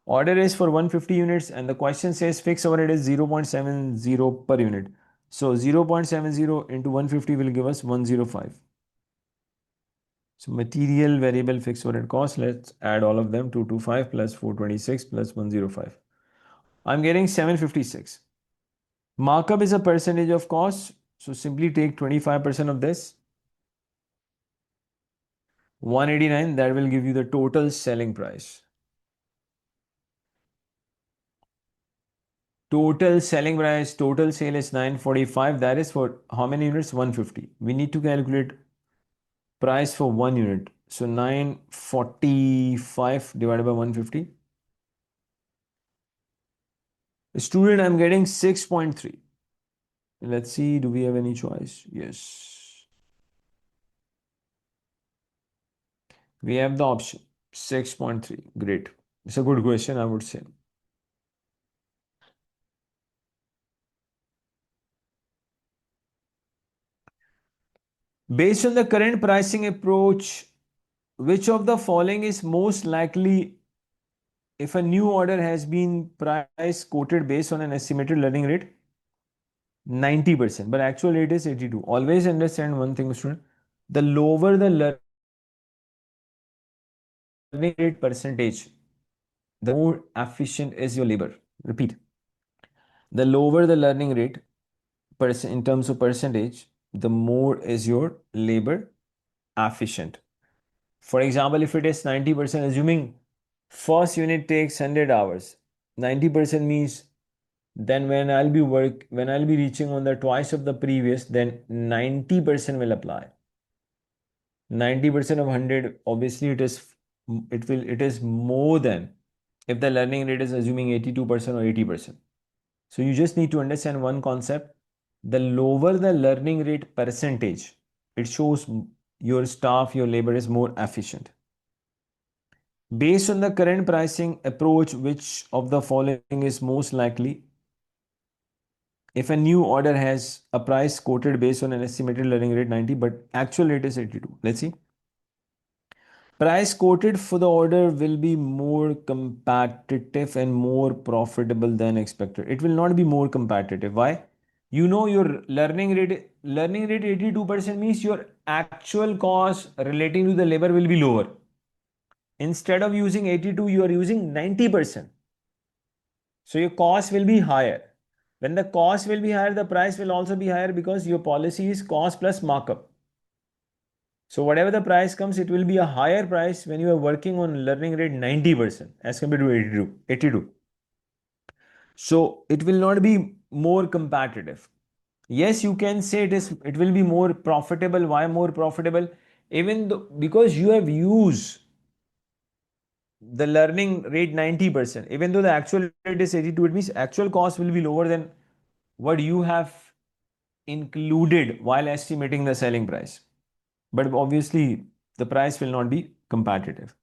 Order is for 150 units and the question says fixed overhead is 0.70 per unit. So 0.70 into 150 will give us 105. So material variable fixed overhead cost, let's add all of them, 225 plus 426 plus 105. I'm getting 756. Markup is a percentage of cost. So simply take 25% of this. 189, that will give you the total selling price. Total selling price, total sale is 945. That is for how many units? 150. We need to calculate price for 1 unit. So 945 divided by 150. Student, I'm getting 6.3. Let's see, do we have any choice? Yes. We have the option 6.3. Great. It's a good question, I would say. Based on the current pricing approach, which of the following is most likely if a new order has been price quoted based on an estimated learning rate? 90%, but actual rate is 82. Always understand one thing, student. The lower the learning rate percentage, the more efficient is your labor. Repeat. The lower the learning rate in terms of percentage, the more is your labor efficient. For example, if it is 90%, assuming first unit takes 100 hours, 90% means then when I'll be reaching on the twice of the previous, then 90% will apply. 90% of 100, obviously it is more than if the learning rate is assuming 82% or 80%. So you just need to understand one concept. The lower the learning rate percentage, it shows your staff, your labor is more efficient. Based on the current pricing approach, which of the following is most likely? If a new order has a price quoted based on an estimated learning rate 90, but actual rate is 82. Let's see. Price quoted for the order will be more competitive and more profitable than expected. It will not be more competitive. Why? You know your learning rate 82% means your actual cost relating to the labor will be lower. Instead of using 82, you are using 90%. So your cost will be higher. When the cost will be higher, the price will also be higher because your policy is cost plus markup. So whatever the price comes, it will be a higher price when you are working on learning rate 90% as compared to 82. So it will not be more competitive. Yes, you can say it will be more profitable. Why more profitable? Even though, because you have used the learning rate 90%, even though the actual rate is 82, it means actual cost will be lower than what you have included while estimating the selling price. But obviously, the price will not be competitive.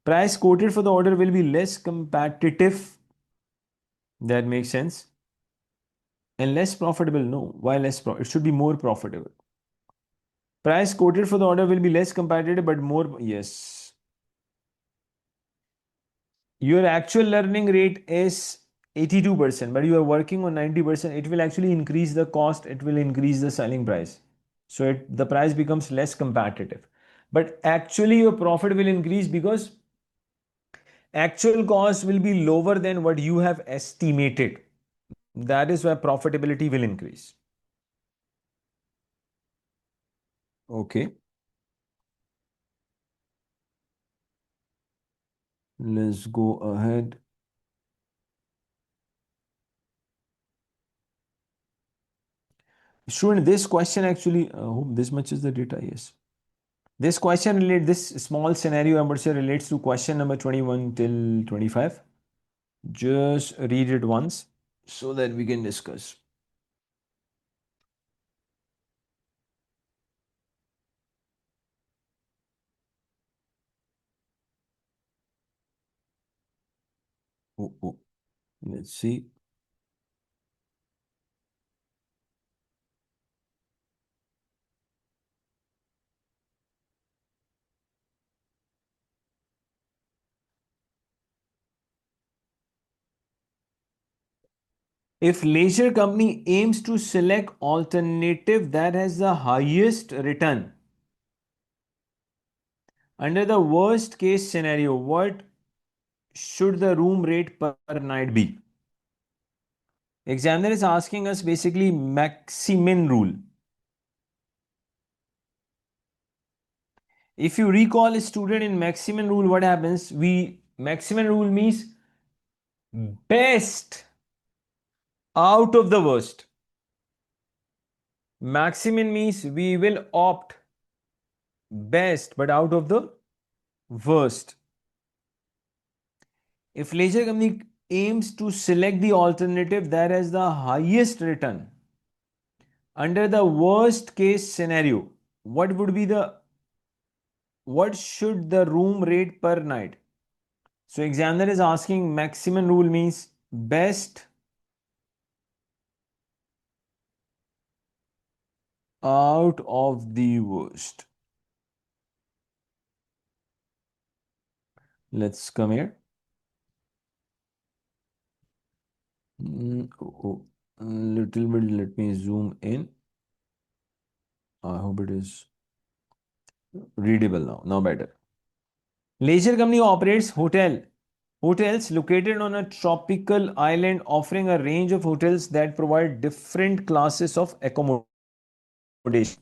Price quoted for the order will be less competitive. That makes sense. And less profitable. No. Why it should be more profitable. Price quoted for the order will be less competitive, but more. Yes. Your actual learning rate is 82%, but you are working on 90%. It will actually increase the cost. It will increase the selling price. So the price becomes less competitive. But actually, your profit will increase because actual cost will be lower than what you have estimated. That is why profitability will increase. Okay. Let's go ahead. Student, this question actually, hope this much is the data. Yes. This small scenario, I would say, relates to question number 21 till 25. Just read it once so that we can discuss. Oh. Let's see. If leisure company aims to select alternative that has the highest return, under the worst case scenario, what should the room rate per night be? Examiner is asking us basically maximum rule. If you recall a student in maximum rule, what happens? Maximum rule means best out of the worst. Maximum means we will opt best but out of the worst. If leisure company aims to select the alternative that has the highest return, under the worst case scenario, what should the room rate per night? So examiner is asking maximum rule means best out of the worst. Let's come here. Little bit, let me zoom in. I hope it is readable now. Now better. Leisure company operates hotels located on a tropical island offering a range of hotels that provide different classes of accommodation. accommodation.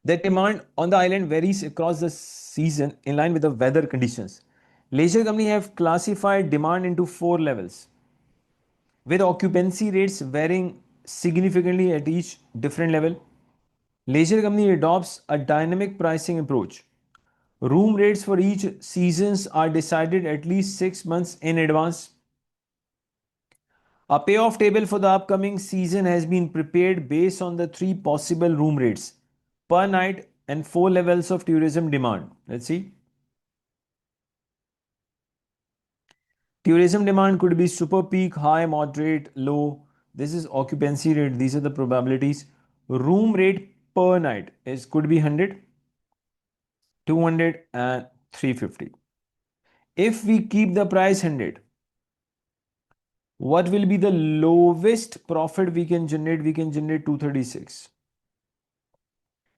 The demand on the island varies across the season in line with the weather conditions. Leisure company have classified demand into 4 levels, with occupancy rates varying significantly at each different level. Leisure company adopts a dynamic pricing approach. Room rates for each seasons are decided at least 6 months in advance. A payoff table for the upcoming season has been prepared based on the 3 possible room rates per night and 4 levels of tourism demand. Let's see. Tourism demand could be super peak, high, moderate, low. This is occupancy rate. These are the probabilities. Room rate per night is could be 100, 200 and 350. If we keep the price 100, what will be the lowest profit we can generate? We can generate 236.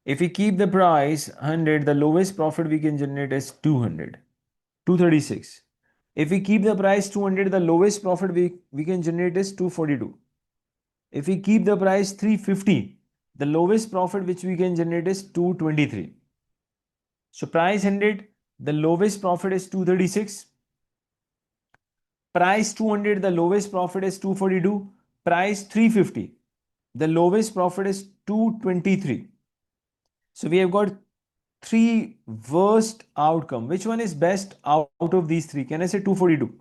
If we keep the price 100, the lowest profit we can generate is 200, 236. If we keep the price 200, the lowest profit we can generate is 242. If we keep the price 350, the lowest profit which we can generate is 223. So price 100, the lowest profit is 236. Price 200, the lowest profit is 242. Price 350, the lowest profit is 223. So we have got 3 worst outcome. Which one is best out of these 3? Can I say 242?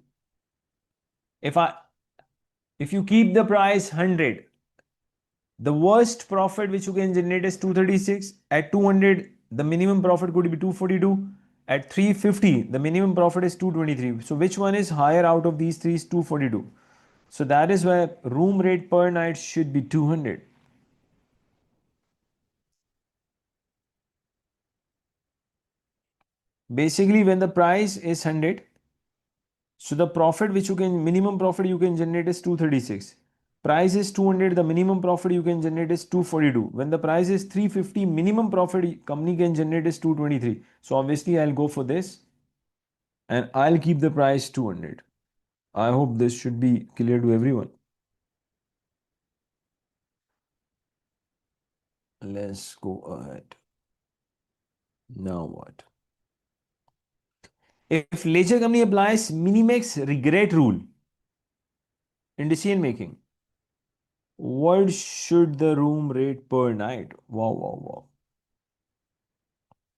If you keep the price 100, the worst profit which you can generate is 236. At 200, the minimum profit could be 242. At 350, the minimum profit is 223. So which one is higher out of these 3 is 242. So that is why room rate per night should be 200. Basically, when the price is 100, so the profit which you can, minimum profit you can generate is 236. Price is 200, the minimum profit you can generate is 242. When the price is 350, minimum profit company can generate is 223. So obviously I'll go for this and I'll keep the price 200. I hope this should be clear to everyone. Let's go ahead. Now what? If leisure company applies minimax regret rule in decision making, what should the room rate per night? Wow, wow, wow.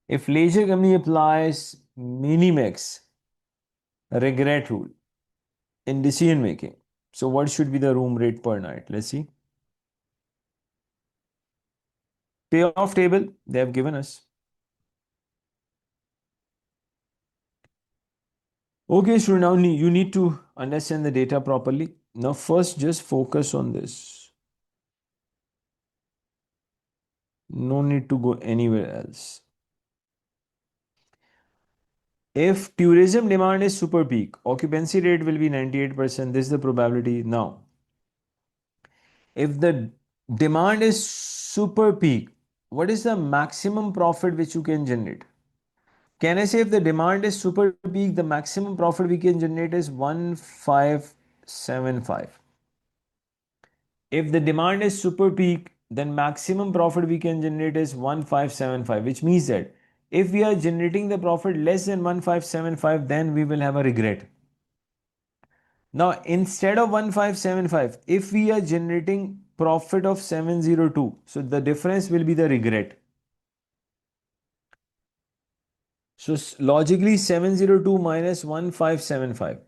If leisure company applies minimax regret rule in decision making, so what should be the room rate per night? Let's see. Payoff table they have given us. Okay, so now you need to understand the data properly. Now first just focus on this. No need to go anywhere else. If tourism demand is super peak, occupancy rate will be 98%. This is the probability. Now, if the demand is super peak, what is the maximum profit which you can generate? Can I say if the demand is super peak, the maximum profit we can generate is 1575. If the demand is super peak, then maximum profit we can generate is 1575, which means that if we are generating the profit less than 1575, then we will have a regret. Now, instead of 1575, if we are generating profit of 702, so the difference will be the regret. So logically 702 minus 1575.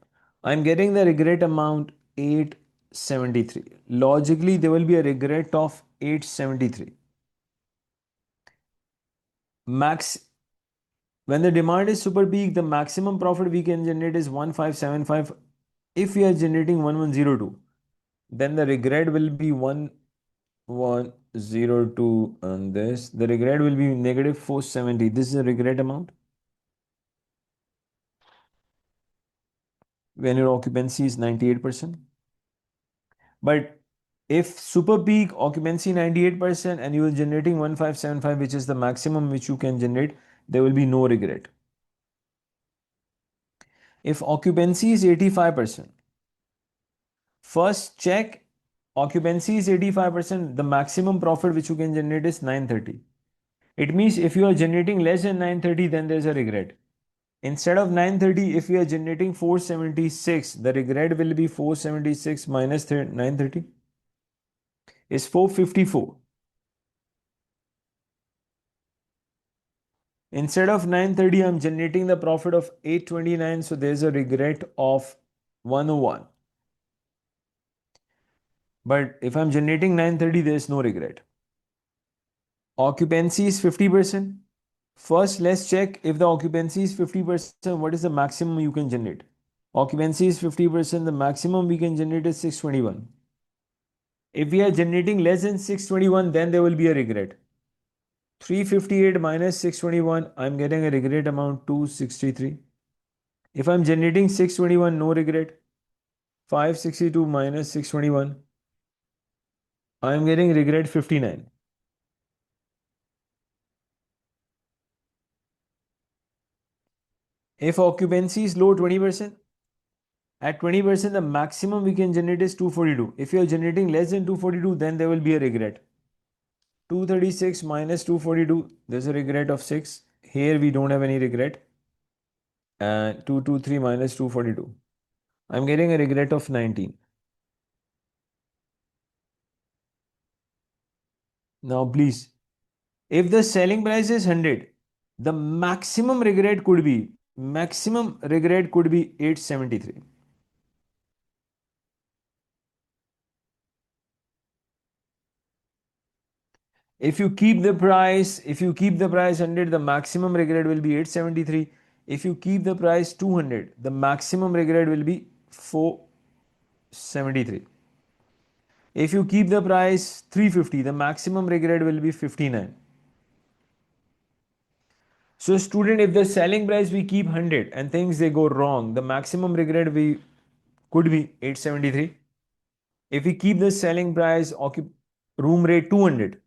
I'm getting the regret amount 873. Logically, there will be a regret of 873. Max, when the demand is super peak, the maximum profit we can generate is 1575. If we are generating 1102, then the regret will be 1102 on this. The regret will be negative 470. This is a regret amount. When your occupancy is 98%. But if super peak occupancy 98% and you are generating 1575, which is the maximum which you can generate, there will be no regret. If occupancy is 85%, first check occupancy is 85%. The maximum profit which you can generate is 930. It means if you are generating less than 930, then there's a regret. Instead of 930, if we are generating 476, the regret will be 476 minus 930 is 454. Instead of 930, I'm generating the profit of 829, so there's a regret of 101. But if I'm generating 930, there's no regret. Occupancy is 50%. First, let's check if the occupancy is 50%, what is the maximum you can generate? Occupancy is 50%, the maximum we can generate is 621. If we are generating less than 621, then there will be a regret. 358 minus 621, I'm getting a regret amount 263. If I'm generating 621, no regret. 562 minus 621, I'm getting regret 59. If occupancy is low 20%, at 20%, the maximum we can generate is 242. If you are generating less than 242, then there will be a regret. 236 minus 242, there's a regret of 6. Here we don't have any regret. And 223 minus 242. I'm getting a regret of 19. Now please, if the selling price is 100, the maximum regret could be 873. If you keep the price 100, the maximum regret will be 873. If you keep the price 200, the maximum regret will be 473. If you keep the price 350, the maximum regret will be 59. So student, if the selling price we keep 100 and things they go wrong, the maximum regret we could be 873. If we keep the selling price room rate 200,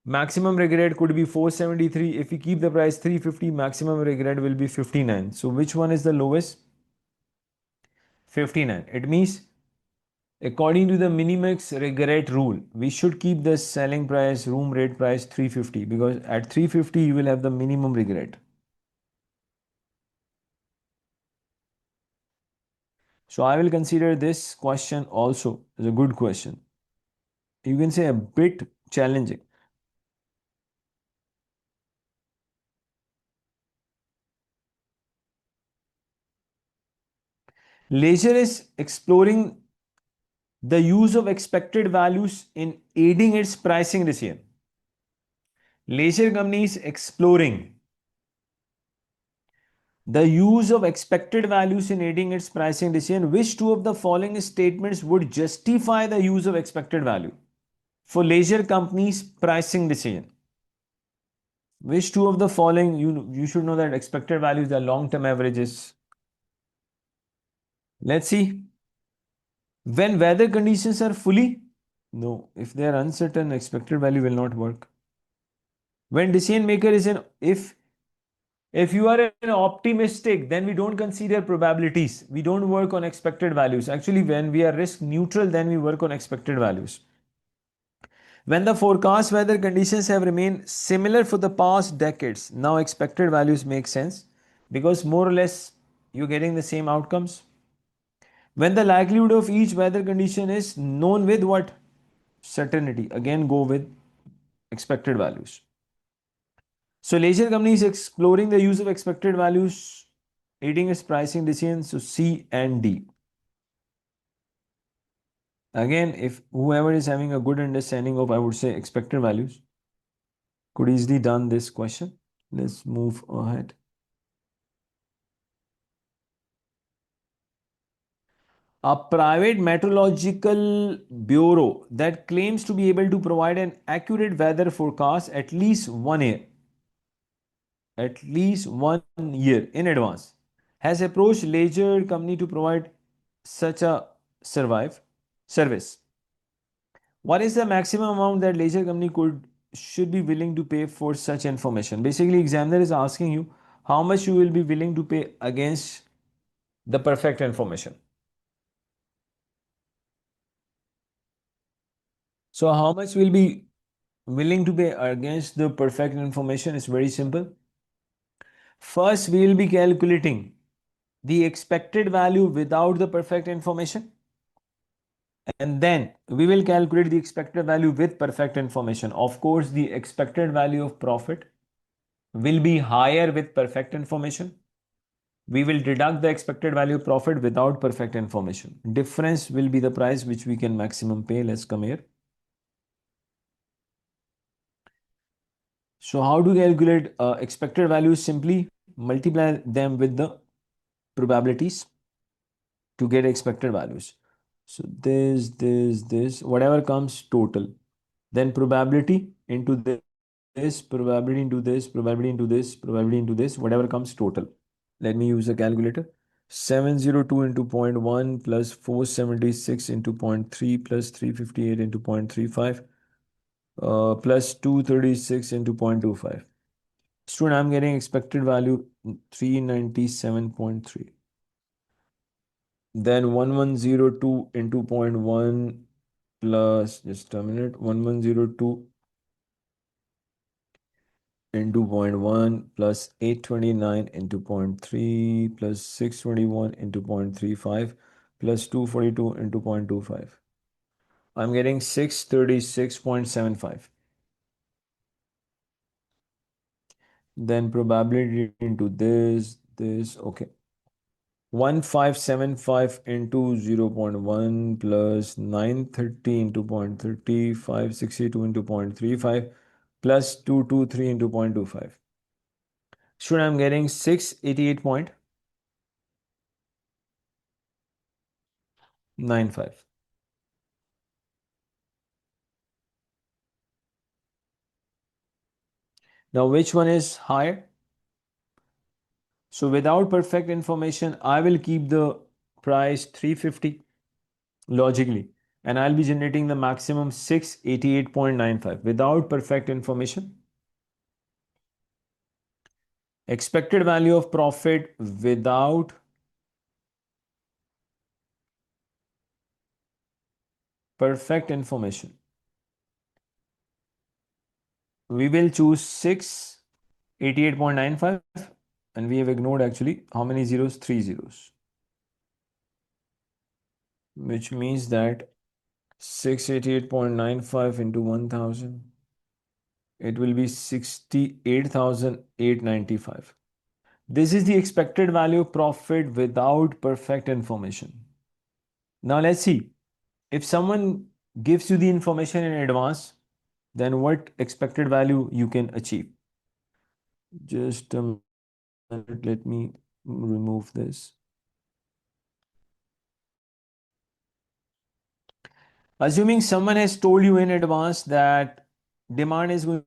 maximum regret could be 473. If we keep the price 350, maximum regret will be 59. So which one is the lowest? 59. It means according to the minimax regret rule, we should keep the selling price, room rate price 350 because at 350 you will have the minimum regret. So I will consider this question also as a good question. You can say a bit challenging. Leisure is exploring the use of expected values in aiding its pricing decision. Leisure company is exploring the use of expected values in aiding its pricing decision. Which two of the following statements would justify the use of expected value for leisure company's pricing decision? Which two of the following, you should know that expected values are long-term averages. Let's see. When weather conditions are fully, no, if they are uncertain, expected value will not work. When decision maker is if you are an optimistic, then we don't consider probabilities. We don't work on expected values. Actually, when we are risk neutral, then we work on expected values. When the forecast weather conditions have remained similar for the past decades, now expected values make sense because more or less you're getting the same outcomes. When the likelihood of each weather condition is known with what? Certainty. Again, go with expected values. So leisure company is exploring the use of expected values, aiding its pricing decisions. So C and D. Again, if whoever is having a good understanding of, I would say, expected values, could easily done this question. Let's move ahead. A private meteorological bureau that claims to be able to provide an accurate weather forecast at least 1 year in advance has approached leisure company to provide such a service. What is the maximum amount that leisure company should be willing to pay for such information? Basically, examiner is asking you how much you will be willing to pay against the perfect information. So how much will be willing to pay against the perfect information is very simple. First, we will be calculating the expected value without the perfect information. And then we will calculate the expected value with perfect information. Of course, the expected value of profit will be higher with perfect information. We will deduct the expected value of profit without perfect information. Difference will be the price which we can maximum pay. Let's come here. So how to calculate expected values? Simply multiply them with the probabilities to get expected values. So this, whatever comes total, then probability into this, probability into this, probability into this, probability into this, whatever comes total. Let me use a calculator. 702 into 0.1 plus 476 into 0.3 plus 358 into 0.35 plus 236 into 0.25. Student, I'm getting expected value 397.3. Then 1102 into 0.1 plus, just a minute, 1102 into 0.1 plus 829 into 0.3 plus 621 into 0.35 plus 242 into 0.25. I'm getting 636.75. Then probability into this, okay. 1575 into 0.1 plus 930 into 0.30, 562 into 0.35 plus 223 into 0.25. Should I'm getting 688.95. Now, which one is higher? So without perfect information, I will keep the price 350 logically, and I'll be generating the maximum 688.95 without perfect information. Expected value of profit without perfect information. We will choose 688.95, and we have ignored actually how many zeros? 3 zeros, which means that 688.95 into 1000, it will be 68,895. This is the expected value of profit without perfect information. Now let's see. If someone gives you the information in advance, then what expected value you can achieve? Just a minute, let me remove this. Assuming someone has told you in advance that demand is going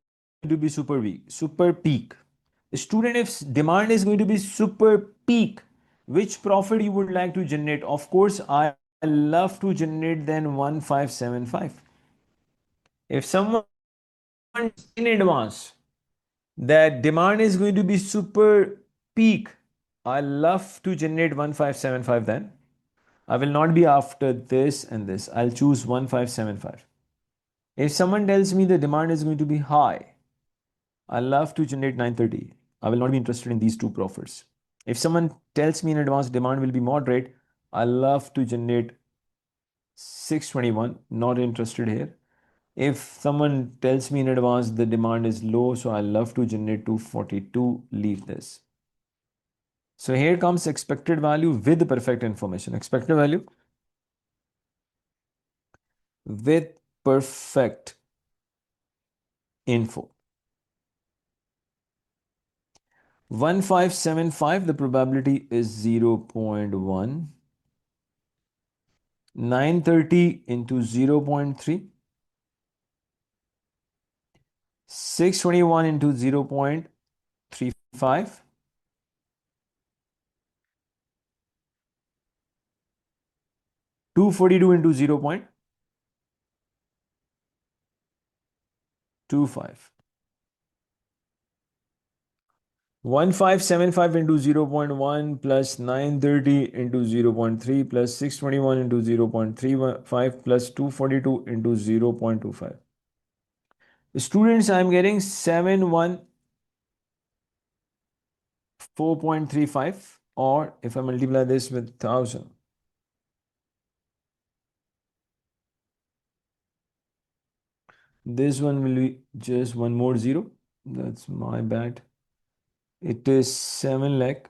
to be super weak, super peak. Student, if demand is going to be super peak, which profit you would like to generate? Of course, I love to generate then 1575. If someone in advance that demand is going to be super peak, I love to generate 1575 then. I will not be after this and this. I'll choose 1575. If someone tells me the demand is going to be high, I love to generate 930. I will not be interested in these two profits. If someone tells me in advance demand will be moderate, I love to generate 621. Not interested here. If someone tells me in advance the demand is low, so I love to generate 242, leave this. So here comes expected value with perfect information. Expected value with perfect info. 1575, the probability is 0.1. 930 into 0.3. 621 into 0.35. 242 into 0.25. 1575 into 0.1 plus 930 into 0.3 plus 621 into 0.35 plus 242 into 0.25. Students, I am getting 714.35, or if I multiply this with 1000, this one will be just one more zero. That's my bad. It is 7 lakh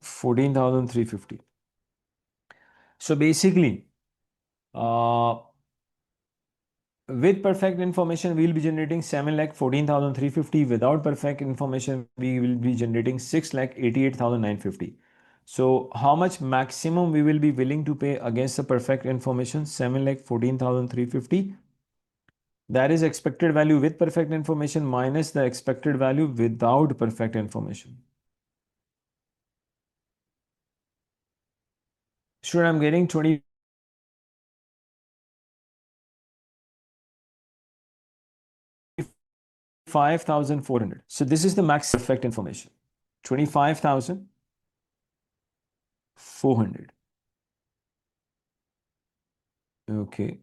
14,350. So basically, uh, with perfect information, we will be generating 7 lakh 14,350. Without perfect information, we will be generating 6 lakh 88,950. So how much maximum we will be willing to pay against the perfect information? 7 lakh 14,350. That is expected value with perfect information minus the expected value without perfect information. Sure, I'm getting 25,400. So this is the max perfect information. 25,400. Okay.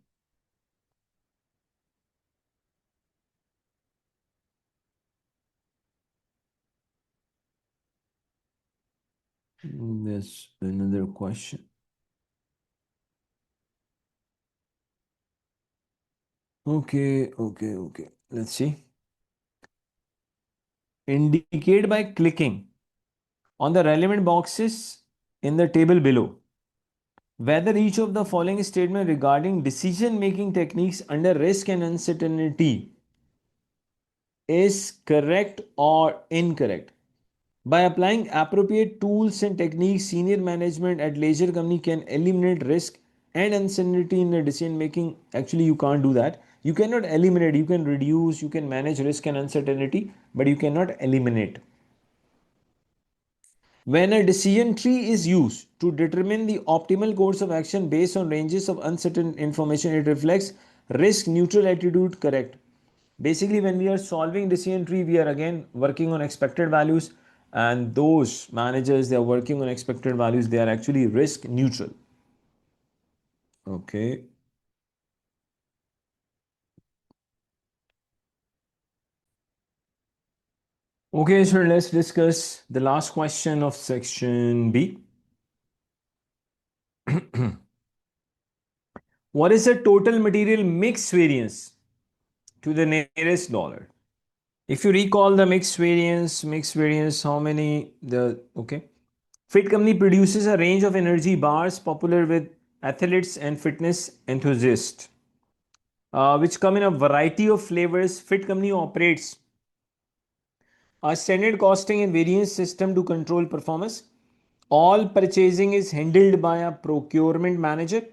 There's another question. Okay. Let's see. Indicate by clicking on the relevant boxes in the table below whether each of the following statement regarding decision making techniques under risk and uncertainty is correct or incorrect. By applying appropriate tools and techniques, senior management at leisure company can eliminate risk and uncertainty in the decision making. Actually, you can't do that. You cannot eliminate, you can reduce, you can manage risk and uncertainty, but you cannot eliminate. When a decision tree is used to determine the optimal course of action based on ranges of uncertain information, it reflects risk neutral attitude. Correct. Basically, when we are solving decision tree, we are again working on expected values, and those managers, they are working on expected values, they are actually risk neutral. Okay. Okay, so let's discuss the last question of section B. What is the total material mix variance to the nearest dollar? If you recall the mix variance, how many okay. Fit Company produces a range of energy bars popular with athletes and fitness enthusiasts, which come in a variety of flavors. Fit Company operates a standard costing and variance system to control performance. All purchasing is handled by a procurement manager,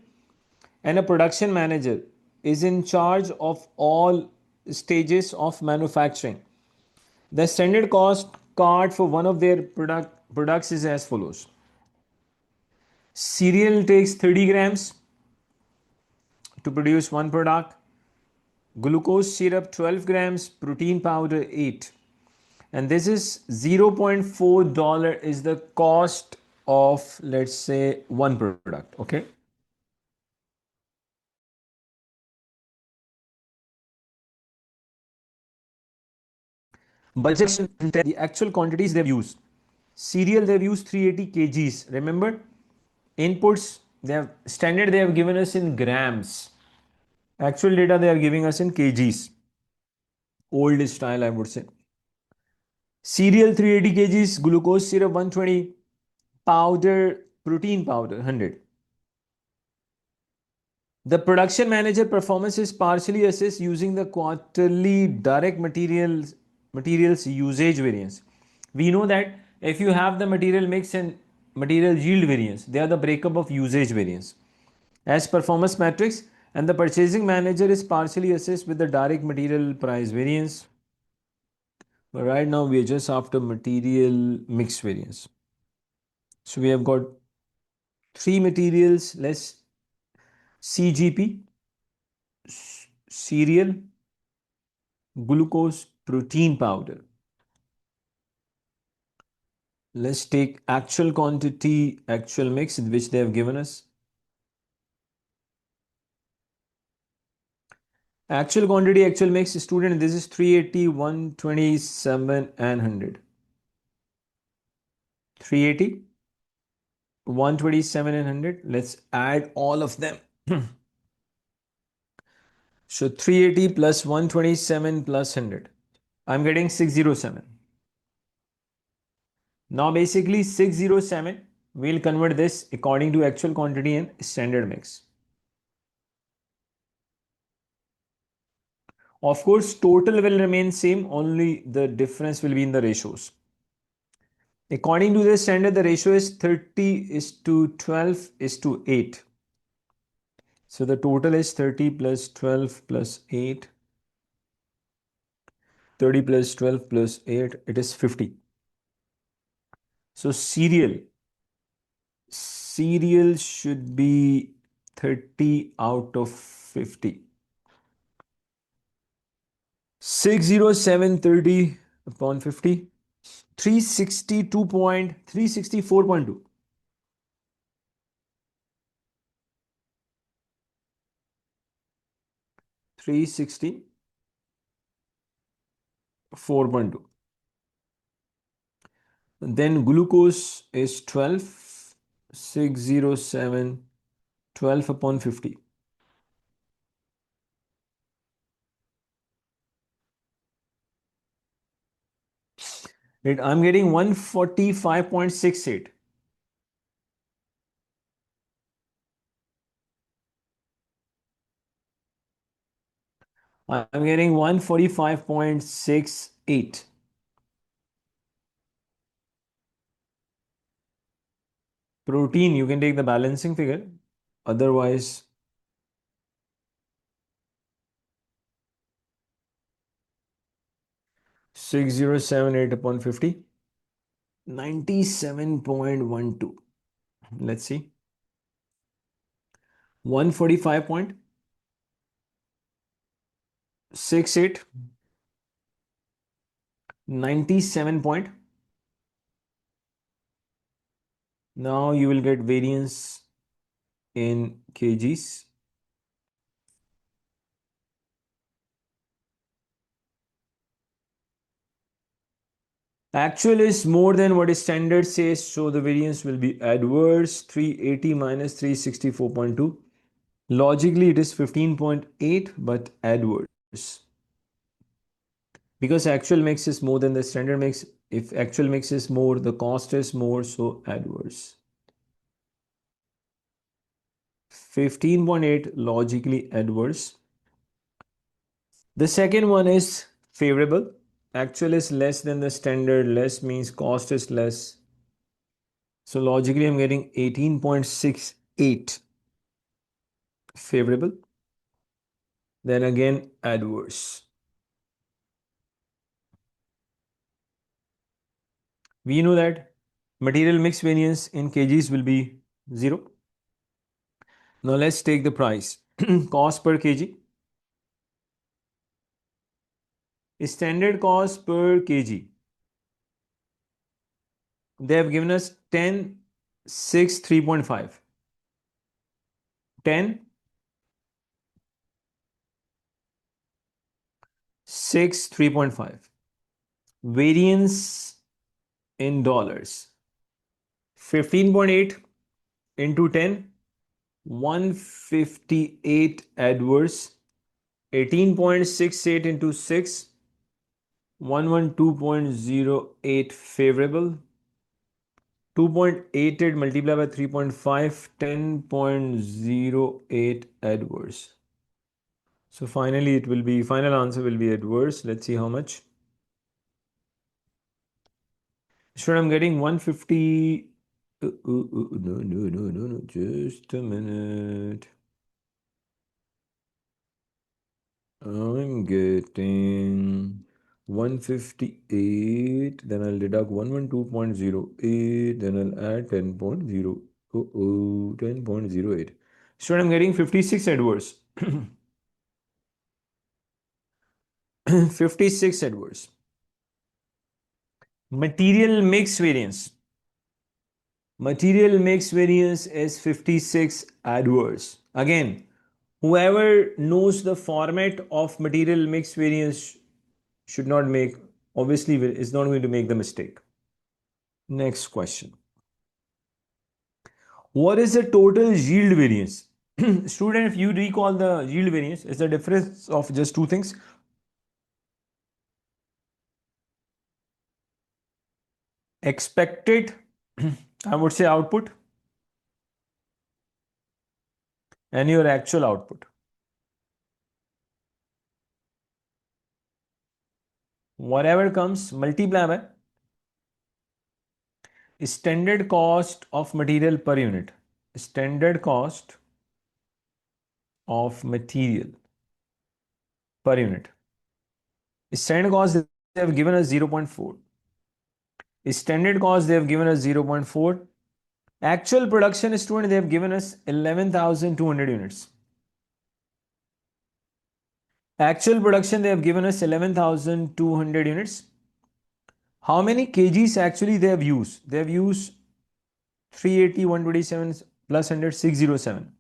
and a production manager is in charge of all stages of manufacturing. The standard cost card for one of their products is as follows. Cereal takes 30 grams to produce one product. Glucose syrup 12 grams, protein powder 8. And this is $0.4 is the cost of, let's say, one product. Okay. Budget, the actual quantities they've used. Cereal they've used 380 kgs. Remember, inputs they have standard they have given us in grams. Actual data they are giving us in kgs. Old style, I would say. Cereal 380 kgs, glucose syrup 120, powder, protein powder 100. The production manager performance is partially assessed using the quarterly direct materials usage variance. We know that if you have the material mix and material yield variance, they are the breakup of usage variance as performance metrics, and the purchasing manager is partially assessed with the direct material price variance. But right now we are just after material mix variance. So we have got three materials less CGP, cereal, glucose, protein powder. Let's take actual quantity, actual mix, which they have given us. Actual quantity, actual mix, student, this is 380, 127, and 100. 380, 127, and 100. Let's add all of them. So 380 plus 127 plus 100. I'm getting 607. Now basically 607, we'll convert this according to actual quantity and standard mix. Of course, total will remain same, only the difference will be in the ratios. According to the standard, the ratio is 30 is to 12 is to 8. So the total is 30 plus 12 plus 8. 30 plus 12 plus 8, it is 50. So serial should be 30 out of 50. 60730 upon 50. 364.2. 364.2. Then glucose is 12. 607, 12 upon 50. I'm getting 145.68. I'm getting 145.68. Protein, you can take the balancing figure. Otherwise, 6078 upon 50. 97.12. Let's see. 145.68. 97 point. Now you will get variance in kgs. Actual is more than what is standard says, so the variance will be adverse. 380 minus 364.2. Logically, it is 15.8, but adverse. Because actual mix is more than the standard mix. If actual mix is more, the cost is more, so adverse. 15.8 logically adverse. The second one is favorable. Actual is less than the standard. Less means cost is less. So logically, I'm getting 18.68 favorable. Then again, adverse. We know that material mix variance in kgs will be 0. Now let's take the price. Cost per kg. Standard cost per kg. They have given us 10, 6, 3.5. 10, 6, 3.5. Variance in dollars. 15.8 into 10, 158 adverse. 18.68 into 6, 112.08 favorable. 2.88 multiplied by 3.5, 10.08 adverse. So finally it will be, final answer will be adverse. Let's see how much. Sure, I'm getting 150. No, just a minute. I'm getting 158, then I'll deduct 112.08, then I'll add 10.08. So I'm getting 56 adverse. 56 adverse. Material mix variance. Material mix variance is 56 adverse. Again, whoever knows the format of material mix variance should not make, obviously is not going to make the mistake. Next question. What is the total yield variance? Student, if you recall the yield variance, is the difference of just two things. Expected, I would say, output and your actual output. Whatever comes, multiply by standard cost of material per unit. Standard cost of material per unit. Standard cost they have given us 0.4. Standard cost they have given us 0.4. Actual production student they have given us 11,200 units. Actual production they have given us 11,200 units. How many kgs actually they have used? They have used 380, 127 plus 100, 607.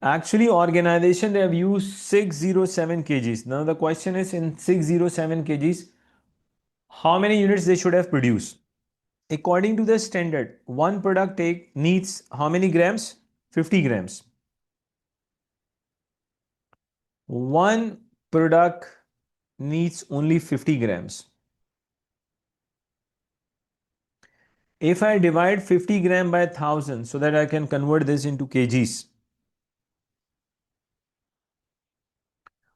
Actually, organization they have used 607 kgs. Now the question is, in 607 kgs, how many units they should have produced? According to the standard, one product needs how many grams? 50 grams. One product needs only 50 grams. If I divide 50 gram by 1000 so that I can convert this into kgs,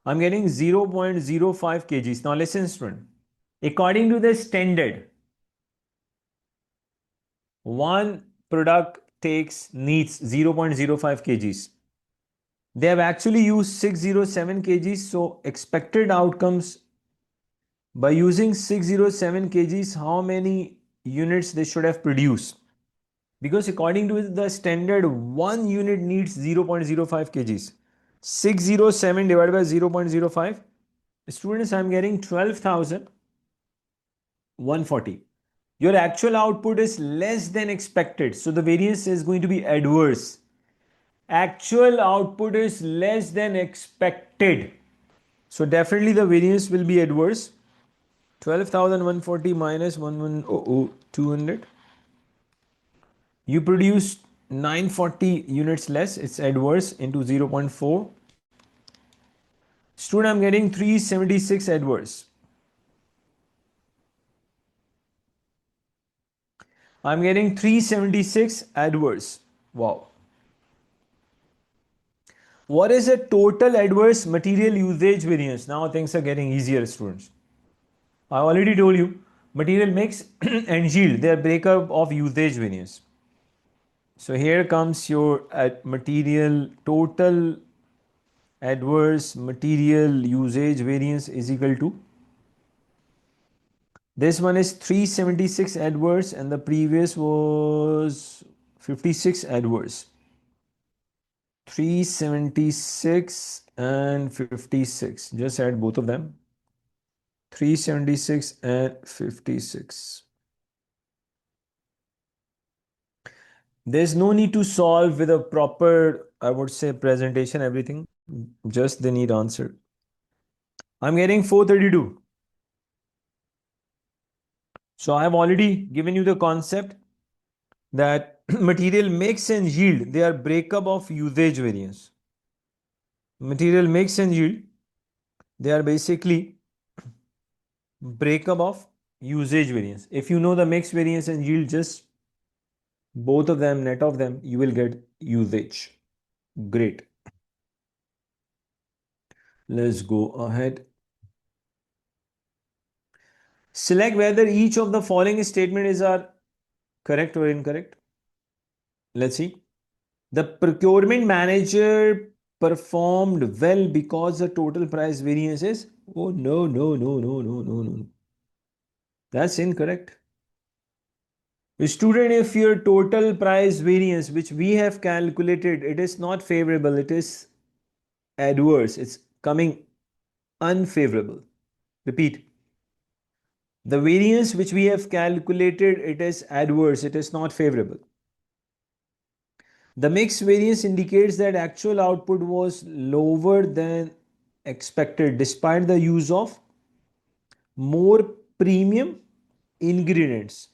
I'm getting 0.05 kgs. Now listen, student. According to the standard, one product needs 0.05 kgs. They have actually used 607 kgs. So expected outcomes by using 607 kgs, how many units they should have produced? Because according to the standard, one unit needs 0.05 kgs. 607 divided by 0.05. Students, I'm getting 12,140. Your actual output is less than expected. So the variance is going to be adverse. Actual output is less than expected. So definitely the variance will be adverse. 12,140 minus 11,200. You produced 940 units less. It's adverse into 0.4. Student, I'm getting 376 adverse. I'm getting 376 adverse. Wow. What is the total adverse material usage variance? Now things are getting easier, students. I already told you, material mix and yield, they are breakup of usage variance. So here comes your material total adverse material usage variance is equal to, this one is 376 adverse and the previous was 56 adverse. 376 and 56. Just add both of them. 376 and 56. There's no need to solve with a proper, I would say, presentation, everything. Just they need answer. I'm getting 432. So I've already given you the concept that material mix and yield, they are breakup of usage variance. Material mix and yield, they are basically breakup of usage variance. If you know the mix variance and yield, just both of them, net of them, you will get usage. Great. Let's go ahead. Select whether each of the following statements are correct or incorrect. Let's see. The procurement manager performed well because the total price variance is, oh no, no, no, no, no, no, no. That's incorrect. Student, if your total price variance, which we have calculated, it is not favorable, it is adverse, it's coming unfavorable. Repeat. The variance which we have calculated, it is adverse, it is not favorable. The mixed variance indicates that actual output was lower than expected despite the use of more premium ingredients.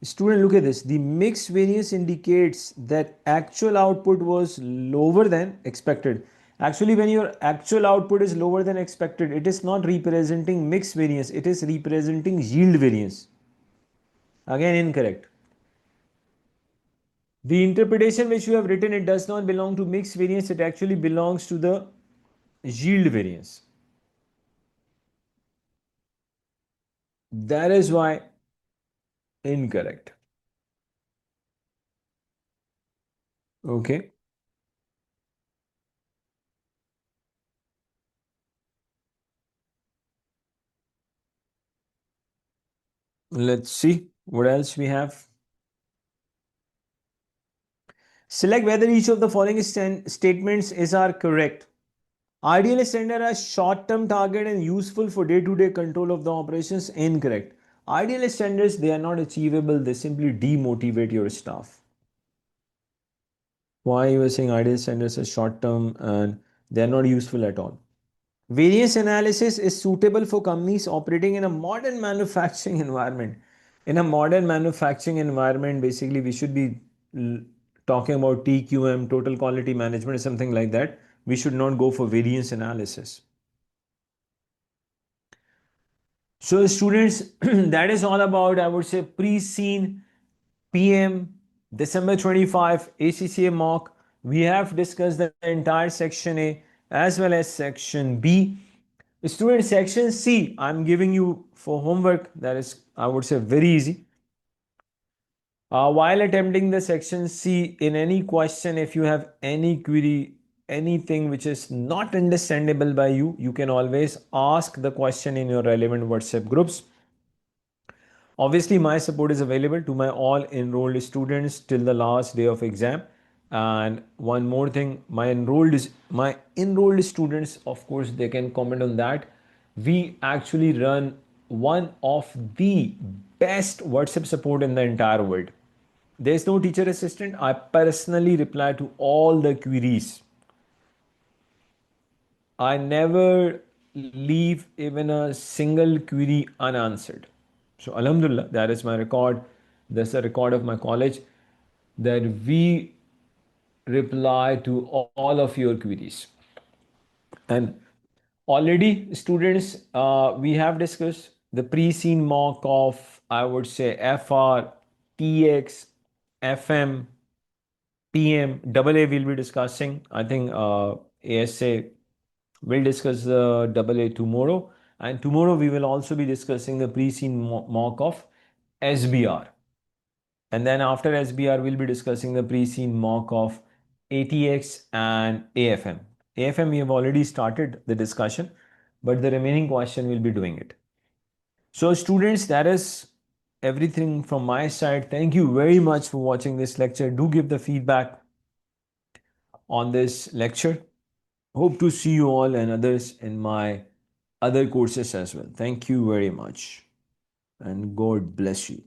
Student, look at this. The mixed variance indicates that actual output was lower than expected. Actually, when your actual output is lower than expected, it is not representing mixed variance, it is representing yield variance. Again, incorrect. The interpretation which you have written, it does not belong to mixed variance, it actually belongs to the yield variance. That is why incorrect. Okay. Let's see what else we have. Select whether each of the following statements are correct. Ideal standards are short-term target and useful for day-to-day control of the operations. Incorrect. Ideal standards, they are not achievable. They simply demotivate your staff. Why you are saying ideal standards are short-term and they are not useful at all? Variance analysis is suitable for companies operating in a modern manufacturing environment. In a modern manufacturing environment, basically, we should be talking about TQM, total quality management, or something like that. We should not go for variance analysis. So, students, that is all about, I would say, pre-scene PM December 25 ACCA mock. We have discussed the entire section A as well as section B. Student, section C, I'm giving you for homework. That is, I would say, very easy. While attempting the section C, in any question, if you have any query, anything which is not understandable by you, you can always ask the question in your relevant WhatsApp groups. Obviously, my support is available to my all enrolled students till the last day of exam. And one more thing, my enrolled students, of course, they can comment on that. We actually run one of the best WhatsApp support in the entire world. There's no teacher assistant. I personally reply to all the queries. I never leave even a single query unanswered. So, Alhamdulillah, that is my record. That's a record of my college that we reply to all of your queries. And already, students, we have discussed the pre-scene mock of, I would say, FR, TX, FM, PM, double A we'll be discussing. I think ASA will discuss the double A tomorrow. And tomorrow we will also be discussing the pre-scene mock of SBR. And then after SBR, we'll be discussing the pre-scene mock of ATX and AFM. AFM, we have already started the discussion, but the remaining question will be doing it. So students, that is everything from my side. Thank you very much for watching this lecture. Do give the feedback on this lecture. Hope to see you all and others in my other courses as well. Thank you very much and God bless you.